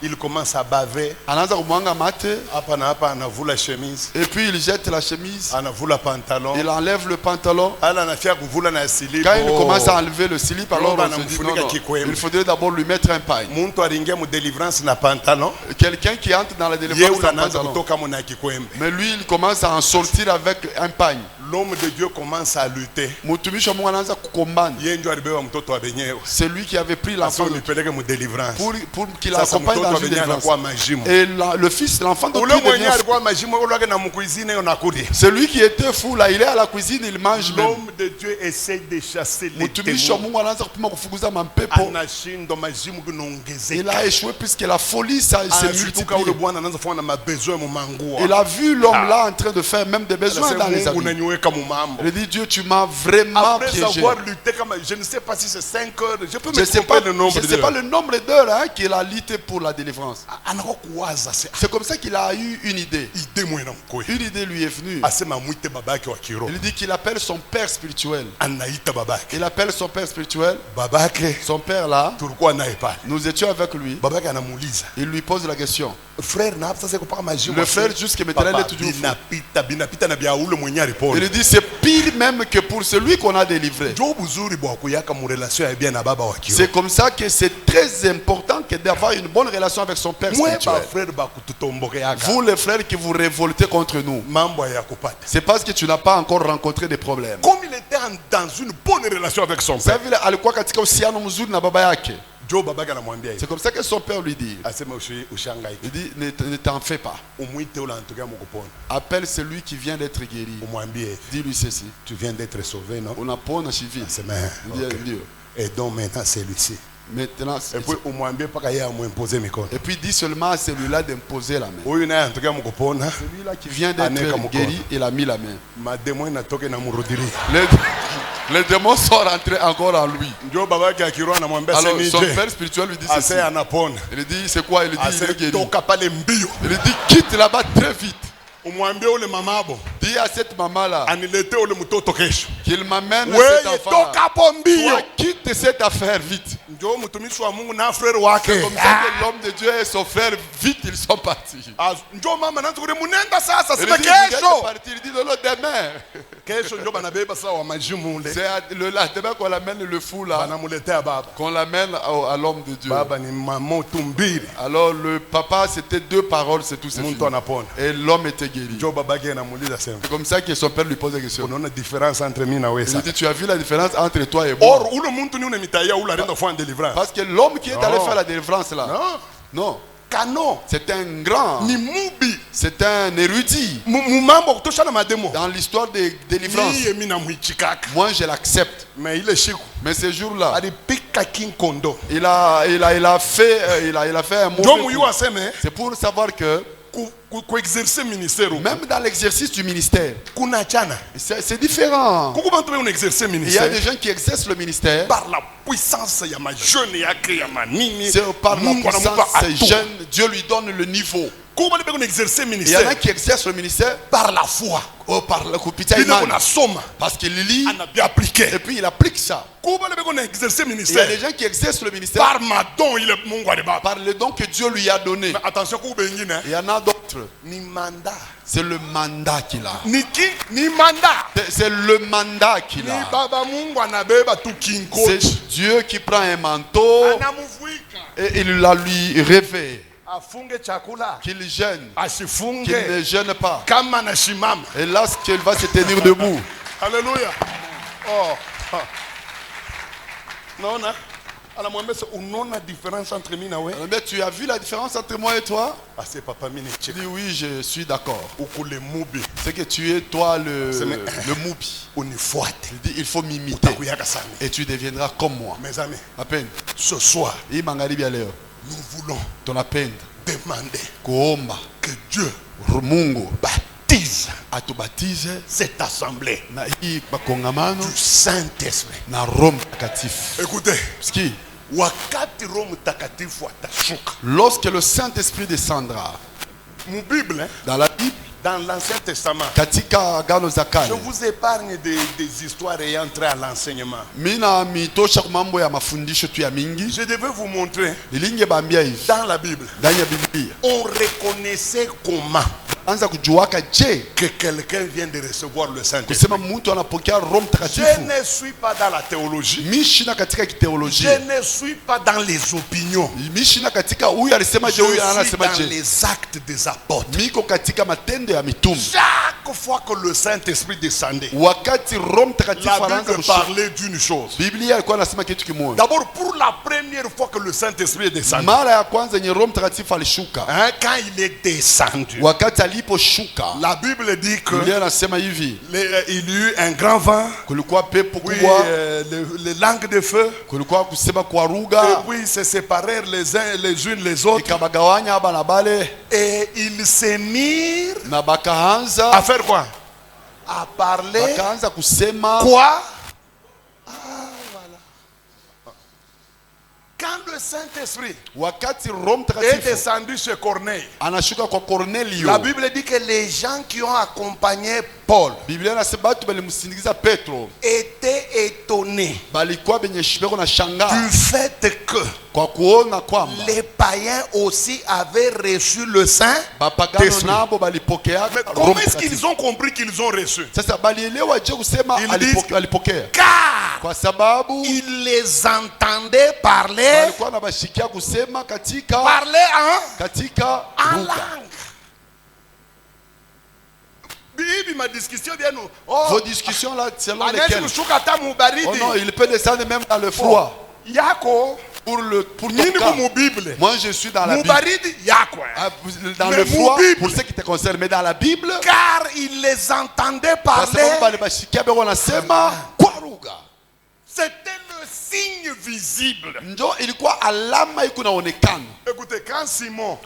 Il commence à baver. La chemise. Et puis il jette la chemise. Pantalon. Il enlève le pantalon. Quand il commence à enlever le slip, alors on se dit non, il faudrait d'abord lui mettre un pagne. Quelqu'un qui entre dans la délivrance sans pantalon. Mais lui il commence à en sortir avec un pagne. L'homme de Dieu commence à lutter. C'est lui qui avait pris l'enfant pour qu'il accompagne dans une délivrance. Et le fils, l'enfant de Dieu, celui qui était fou là, il est à la cuisine, il mange même. L'homme de Dieu essaie de chasser les démons. Il a échoué puisque la folie s'est multipliée. Il a vu l'homme là en train de faire même des besoins dans les habits. Il dit Dieu, tu m'as vraiment piégé. Après avoir lutté, je ne sais pas si c'est 5 heures, je peux je me tromper le nombre d'heures. Je ne sais pas le nombre d'heures qu'il a lutté pour la délivrance. C'est comme ça qu'il a eu une idée. Une idée lui est venue. Il dit qu'il appelle son père spirituel. Il appelle son père spirituel. Son père là, nous étions avec lui. Il lui pose la question. Le frère jusqu'à maintenant il est toujours fou. Il dit c'est pire même que pour celui qu'on a délivré. C'est comme ça que c'est très important d'avoir une bonne relation avec son père spirituel. Vous les frères qui vous révoltez contre nous, c'est parce que tu n'as pas encore rencontré des problèmes. Comme il était dans une bonne relation avec son père, c'est comme ça que son père lui dit. Il dit ne t'en fais pas. Appelle celui qui vient d'être guéri. Dis-lui ceci. Tu viens d'être sauvé, non? Et donc maintenant celui-ci. Maintenant, et puis dis seulement à celui-là d'imposer la main. Celui-là qui vient d'être guéri, il a mis la main. Les démons sont rentrés encore en lui. Alors son père spirituel lui dit ceci. Il dit c'est quoi? Il dit il est guéri. Il dit quitte là-bas très vite. Dis à cette maman là qu'il m'amène cet enfant là. Quitte cette affaire vite. C'est comme ça que l'homme de Dieu et son frère vite ils sont partis. Il dit il dit non, demain. C'est le lendemain qu'on l'amène le fou là. Qu'on l'amène à l'homme de Dieu. Alors le papa c'était 2 paroles, c'est tout. Et l'homme était guéri. C'est comme ça que son père lui pose la question. Il dit tu as vu la différence entre toi et moi? Parce que l'homme qui est allé faire la délivrance là, non. C'est un grand. C'est un érudit. Dans l'histoire des délivrances. Moi je l'accepte. Mais ce jour-là, il a fait un mauvais. C'est pour savoir que même dans l'exercice du ministère, c'est différent. Il y a des gens qui exercent le ministère par la puissance, il y a ma jeune, il y a par la puissance jeune, Dieu lui donne le niveau. Il y en a qui exercent le ministère par la foi. Par le parce qu'il lit et puis il applique ça. Il y a des gens qui exercent le ministère par le don que Dieu lui a donné. Mais attention, il y en a d'autres. C'est le mandat qu'il a. C'est le mandat qu'il a. C'est Dieu qui prend un manteau et il la lui révèle. Qu'il gêne, qu'il ne gêne pas. Et là, qu'il va se tenir debout. Alléluia. Non, non. On a différence entre moi et toi. Mais tu as vu la différence entre moi et toi? Ah, c'est papa mine check. Dis oui, je suis d'accord. Le moubi. C'est que tu es toi le moubi. Il faut m'imiter. Et tu deviendras comme moi. Mes amis, à peine. Ce soir, nous voulons demander que Dieu baptise cette assemblée du du Saint-Esprit. Écoutez, lorsque le Saint-Esprit descendra, dans la Bible, dans l'Ancien Testament, je vous épargne des histoires ayant trait à l'enseignement. Je devais vous montrer dans la Bible, on reconnaissait comment que quelqu'un vient de recevoir le Saint-Esprit. Je ne suis pas dans la théologie. Je ne suis pas dans les opinions. Je suis dans les actes des apôtres. Chaque fois que le Saint-Esprit descendait, la Bible parlait d'une chose. D'abord, pour la première fois que le Saint-Esprit est descendu, quand il est descendu, la Bible dit que il y eut un grand vent, les langues de feu, et puis se séparèrent les uns les unes les autres, et ils se mirent à faire quoi? À parler quoi? Quand le Saint-Esprit est descendu chez Corneille, la Bible dit que les gens qui ont accompagné Paul étaient étonnés du fait que les païens aussi avaient reçu le Saint-Esprit. Mais comment est-ce qu'ils ont compris qu'ils ont reçu? Ils disent car ils les entendaient parler en langue. Ma discussion vient nous. Vos discussions là, selon lesquelles oh non, il peut descendre même dans le froid. Pour ton cas. Moi je suis dans la Bible. Dans le froid, pour ceux qui te concernent, mais dans la Bible, car ils les entendaient parler. C'était le signe visible. Écoutez, quand Simon,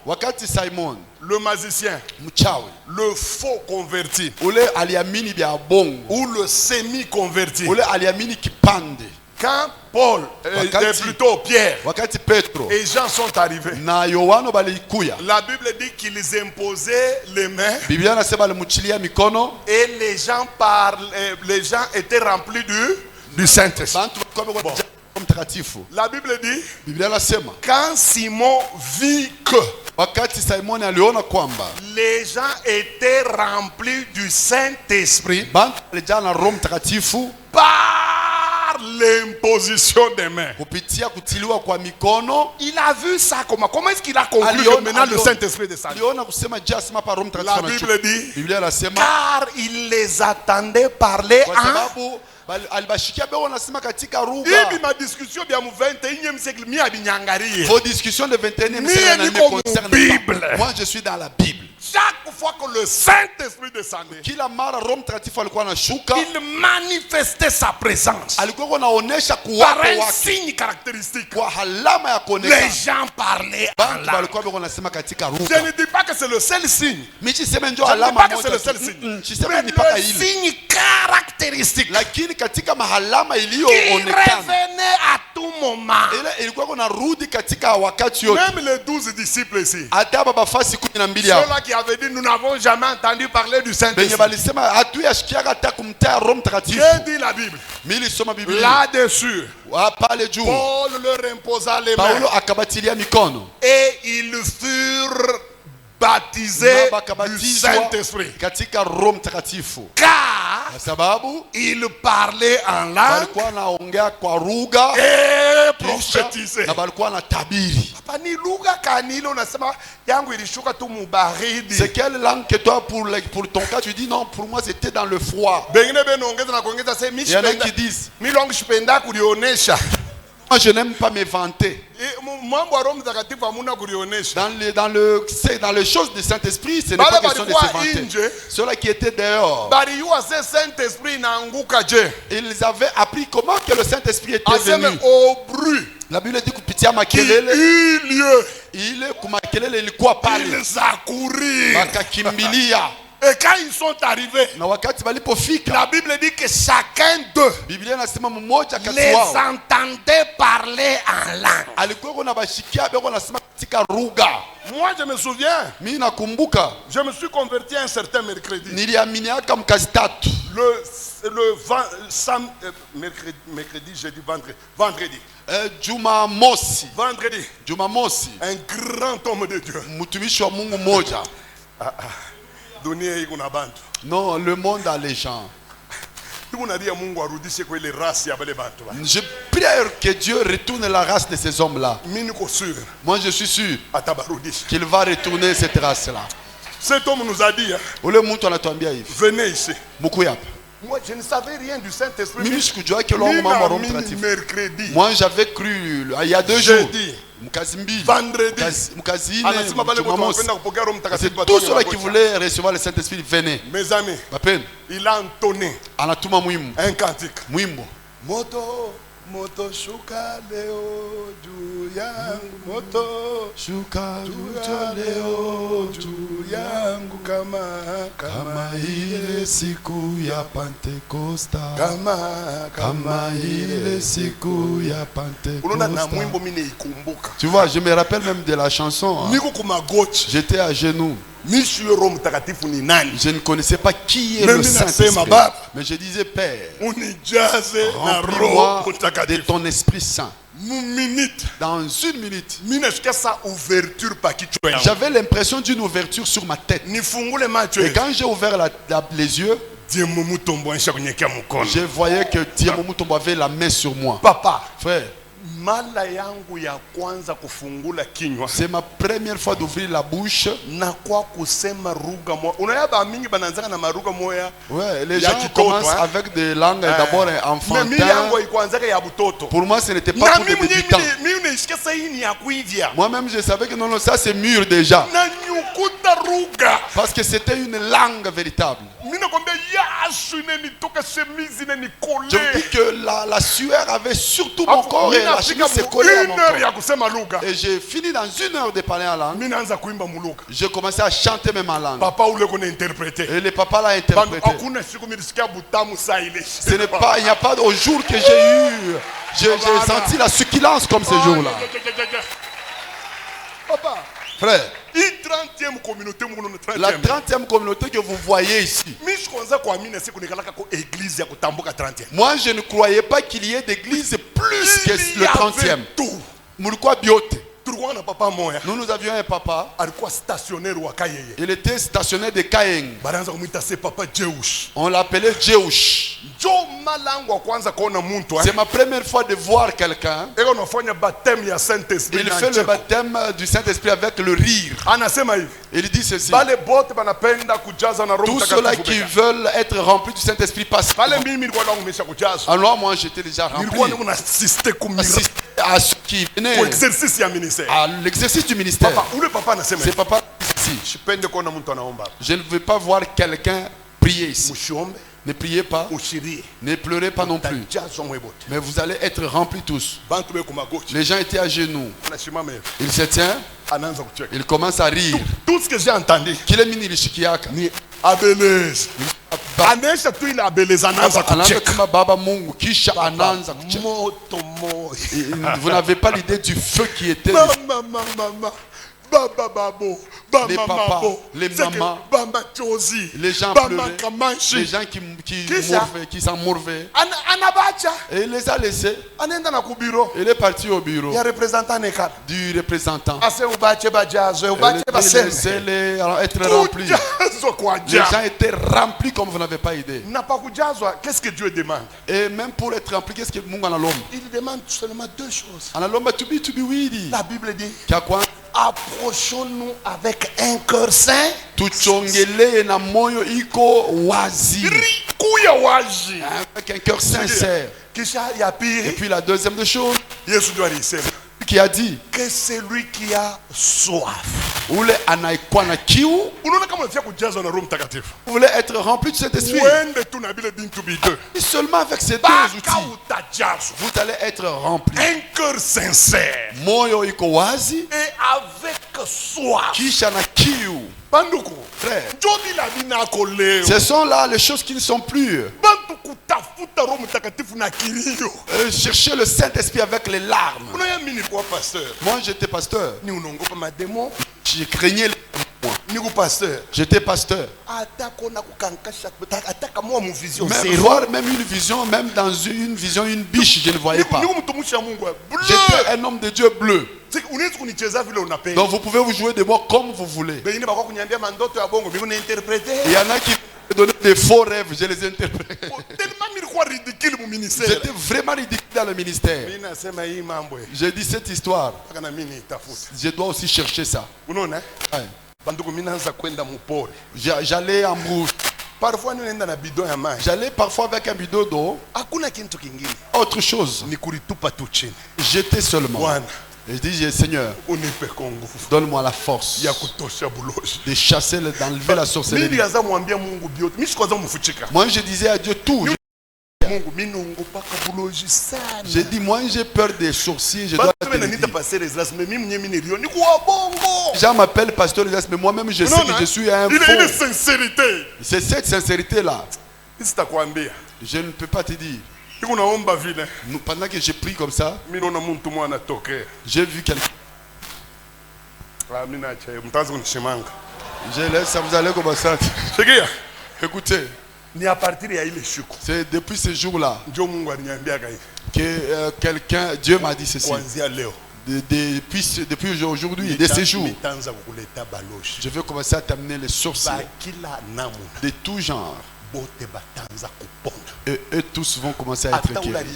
le magicien, le faux converti, ou le semi-converti, quand Paul, plutôt Pierre et Jean sont arrivés, la Bible dit qu'ils imposaient les mains et les gens étaient remplis du Saint-Esprit. La Bible dit, quand Simon vit que les gens étaient remplis du Saint-Esprit par l'imposition des mains, il a vu ça comment? Comment est-ce qu'il a conclu que maintenant le Saint-Esprit descend? La Bible dit, car il les attendait parler en... Ma discussion bien au 21e siècle, vos discussions de 21e siècle ne concernent pas. Moi je suis dans la Bible. Chaque fois que le Saint-Esprit descendait, il manifestait sa présence par un signe caractéristique. Les gens parlaient en langue. Je ne dis pas que c'est le seul signe. Je ne dis pas que c'est le seul signe. Mais le signe caractéristique qui revenait à tout moment. Même les 12 disciples ici, ceux-là qui avaient dit nous n'avons jamais entendu parler du Saint-Esprit. J'ai dit la Bible. Là-dessus, Paul leur imposa les mains et ils furent baptisés du Saint-Esprit. Car ils parlaient en langue et prophétisaient. C'est quelle langue que toi pour ton cas tu dis non, pour moi c'était dans le froid. Il y en a qui disent Moi, je n'aime pas m'éventer. Dans les choses du Saint-Esprit, ce n'est pas question de s'éventer. Ceux-là qui étaient dehors, ils avaient appris comment que le Saint-Esprit était venu. La Bible dit que Pitia Makelele, il et quand ils sont arrivés, la Bible dit que chacun d'eux les entendait parler en langue. Moi je me souviens, je me suis converti un certain mercredi. Mercredi, jeudi, vendredi. Vendredi. Un grand homme de Dieu. Non, le monde a les gens. Je prie que Dieu retourne la race de ces hommes-là. Moi, je suis sûr qu'il va retourner cette race-là. Cet homme nous a dit, venez ici. Moi, je ne savais rien du Saint-Esprit. Moi, j'avais cru il y a 2 jours. Vendredi. Tous ceux qui voulaient recevoir le Saint-Esprit, venaient. Mes amis, il a entonné un cantique. Moto shuka leo juu yangu, moto shuka leo juu yangu, kama ile siku ya Pentekosta, kama ile siku ya Pentekosta. Tu vois, je me rappelle même de la chanson. J'étais à genoux. Je ne connaissais pas qui est le Saint-Esprit. Mais je disais, Père, remplis-moi de ton Esprit Saint. Dans une minute, j'avais l'impression d'une ouverture sur ma tête. Et quand j'ai ouvert les yeux, je voyais que Diamomu Tombo avait la main sur moi. Papa, frère, c'est ma première fois d'ouvrir la bouche. Ouais, les gens commencent avec des langues d'abord enfantines. Pour moi, ce n'était pas pour des débutants. Moi-même, je savais que non, ça c'est mûr déjà. Parce que c'était une langue véritable. Je vous dis que la sueur avait surtout mon corps et la chemise s'est collée à mon corps. Et j'ai fini dans 1 heure de parler en langue. J'ai commencé à chanter même en langue. Et le papa l'a interprété. Il n'y a pas au jour que j'ai senti la succulence comme ce jour-là. Frère, la 30e communauté que vous voyez ici. Moi, je ne croyais pas qu'il y ait d'église plus que le 30e. Nous avions un papa. Il était stationnaire de Kaeng. On l'appelait Jeush. C'est ma première fois de voir quelqu'un. Il fait le baptême du Saint-Esprit avec le rire. Il dit ceci. Tous ceux-là qui veulent être remplis du Saint-Esprit passent. Alors moi j'étais déjà rempli. À ceux qui venaient à l'exercice du ministère. C'est papa ici. Je ne veux pas voir quelqu'un prier ici. Ne priez pas, ne pleurez pas non plus. Mais vous allez être remplis tous. Les gens étaient à genoux. Il se tient. Il commence à rire. Tout ce que j'ai entendu. Vous n'avez pas l'idée du feu qui était. Les papas, les mamans, les gens pleuraient, les gens qui s'en mourvaient. Et il les a laissés. Il est parti au bureau du représentant. Laissez-les être remplis. Les gens étaient remplis comme vous n'avez pas idée. Qu'est-ce que Dieu demande? Et même pour être rempli, qu'est-ce que Mungu analomba? Il demande seulement 2 choses. La Bible dit, approchons-nous avec un cœur saint. Avec un cœur sincère. Et puis la deuxième des choses, Yesu ndio alisema qui a dit que celui qui a soif. ule anaikuwa na kiu. Unaona kama unafia kujazwa na Roho Mtakatifu. Vous voulez être rempli de cet esprit. Uende tu na bile bintu bideux. Et seulement avec ces deux outils, Utajazwa. vous allez être rempli. Un cœur sincère. Moyo iko wazi Et avec soif. kisha na kiu. Banduku. Frère, Jodi la bina koleo. ce sont là les choses qui ne sont plus. Bantu kutafuta Roho Mtakatifu na kilio. Chercher le Saint-Esprit avec les larmes. Unaya mimi kwa pasteur. Moi j'étais pasteur. Ni unongopa mademo. Je craignais les démons. Ni ku pasteur. J'étais pasteur. Atako na kukankasha ataka moi mon vision. Même voir même une vision, même dans une vision, une biche, je ne voyais pas. J'étais un homme de Dieu bleu. Donc vous pouvez vous jouer des mots comme vous voulez. Il y en a qui me donnaient des faux rêves, je les interprète. J'étais vraiment ridicule dans le ministère. J'ai dit cette histoire. Je dois aussi chercher ça. J'allais en brousse. Parfois nous na bidon ya maji. J'allais parfois avec un bidon d'eau. Hakuna kitu kingine. Autre chose. Ni kulitupa tu chini. J'étais seulement. Bwana. Et je dis Seigneur, unipe nguvu. Donne-moi la force ya kutosha buloji. De chasser, d'enlever la sorcellerie. Mimi yaza mwambia Mungu biote. Mimi sikuanza mfuchika. Moi je disais à Dieu tout. Mungu mimi nongopaka buloji sana. J'ai dit moi j'ai peur des sorciers, je dois Jean m'appelle pasteur Elias, mais moi-même je sais que je suis un faux. Il est sincérité. C'est cette sincérité là. Sitakwambia. Je ne peux pas te dire. Pendant que j'ai pris comme ça, j'ai vu quelqu'un. Je laisse, ça vous allez comme ça. Écoutez. C'est depuis ce jour-là que quelqu'un, Dieu m'a dit ceci. Depuis aujourd'hui, de ces jours, je veux commencer à t'amener les sorciers de tout genre. Et eux tous vont commencer à être guéris.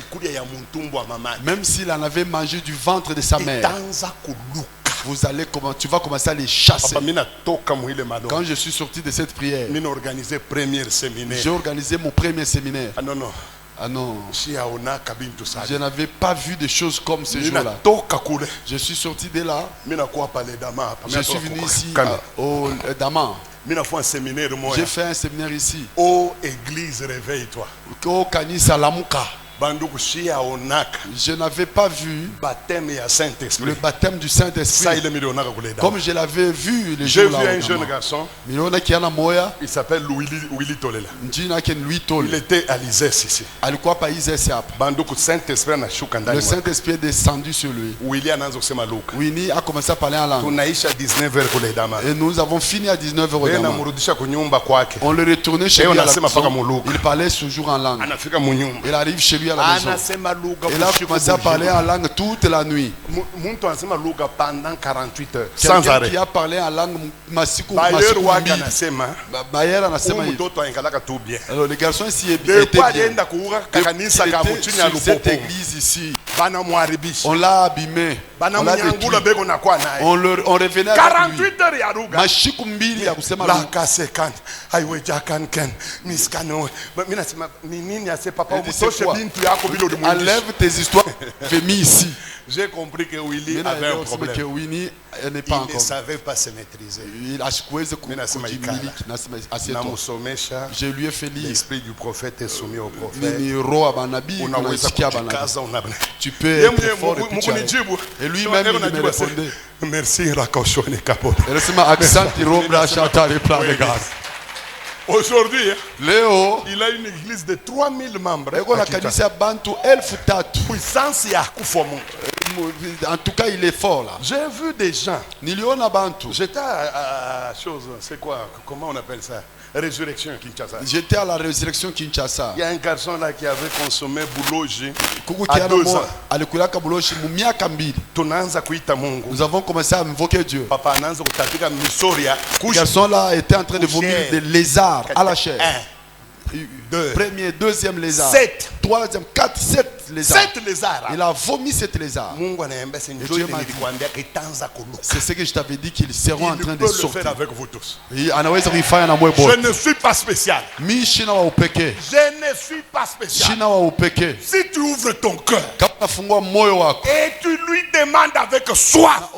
Même s'il en avait mangé du ventre de sa mère, tu vas commencer à les chasser. Quand je suis sorti de cette prière, j'ai organisé mon premier séminaire. Ah non, je n'avais pas vu des choses comme ce jour-là. Je suis sorti de là. Je suis venu ici au Daman. J'ai fait un séminaire ici. Oh église, réveille-toi. Oh Kanisa Lamuka. Je n'avais pas vu le baptême du Saint-Esprit comme je l'avais vu les jours là. J'ai vu un jeune garçon. Il s'appelle Willy Tolela. Il était à l'Isès ici. Le Saint-Esprit est descendu sur lui. Willy a commencé à parler en langue. Et nous avons fini à 19h. On le retournait chez lui à la maison. Il parlait toujours en langue. Il arrive chez lui à la maison. Et là, il commence à parler en langue toute la nuit. Pendant 48 heures. Sans arrêt. Qui a parlé en langue alors le garçon ici était bien. Sur cette église ici, on l'a abîmé. On l'a détruit. On revenait avec lui. 48 heures. Enlève tes histoires. Fais mis ici. J'ai compris que Willy avait un problème. Il ne savait pas se maîtriser. Je lui ai fait lire. L'esprit du prophète est soumis au prophète. Tu peux être fort et lui-même il me répondait. Merci Rakoshone Kapo. Aujourd'hui, Léo, il a une église de 3000 membres. Puissance en tout cas, il est fort là. J'ai vu des gens. J'étais à chose, c'est quoi? Comment on appelle ça? Résurrection Kinshasa. J'étais à la résurrection Kinshasa. Il y a un garçon là qui avait consommé bouloji à 2 ans. Nous avons commencé à invoquer Dieu. Le garçon là était en train de vomir des lézards à la chair. Premier, deuxième lézard. 7. Troisième, 4, 7 lézards. 7 lézards. Il a vomi 7 lézards. C'est ce que je t'avais dit qu'ils seront en train de sortir. Faire avec vous tous. Je ne suis pas spécial. Je ne suis pas spécial. Si tu ouvres ton cœur et tu lui demandes avec soif,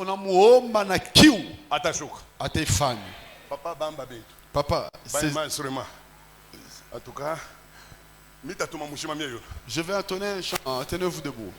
Papa, en tout cas, je vais entonner un chant. Tenez-vous debout.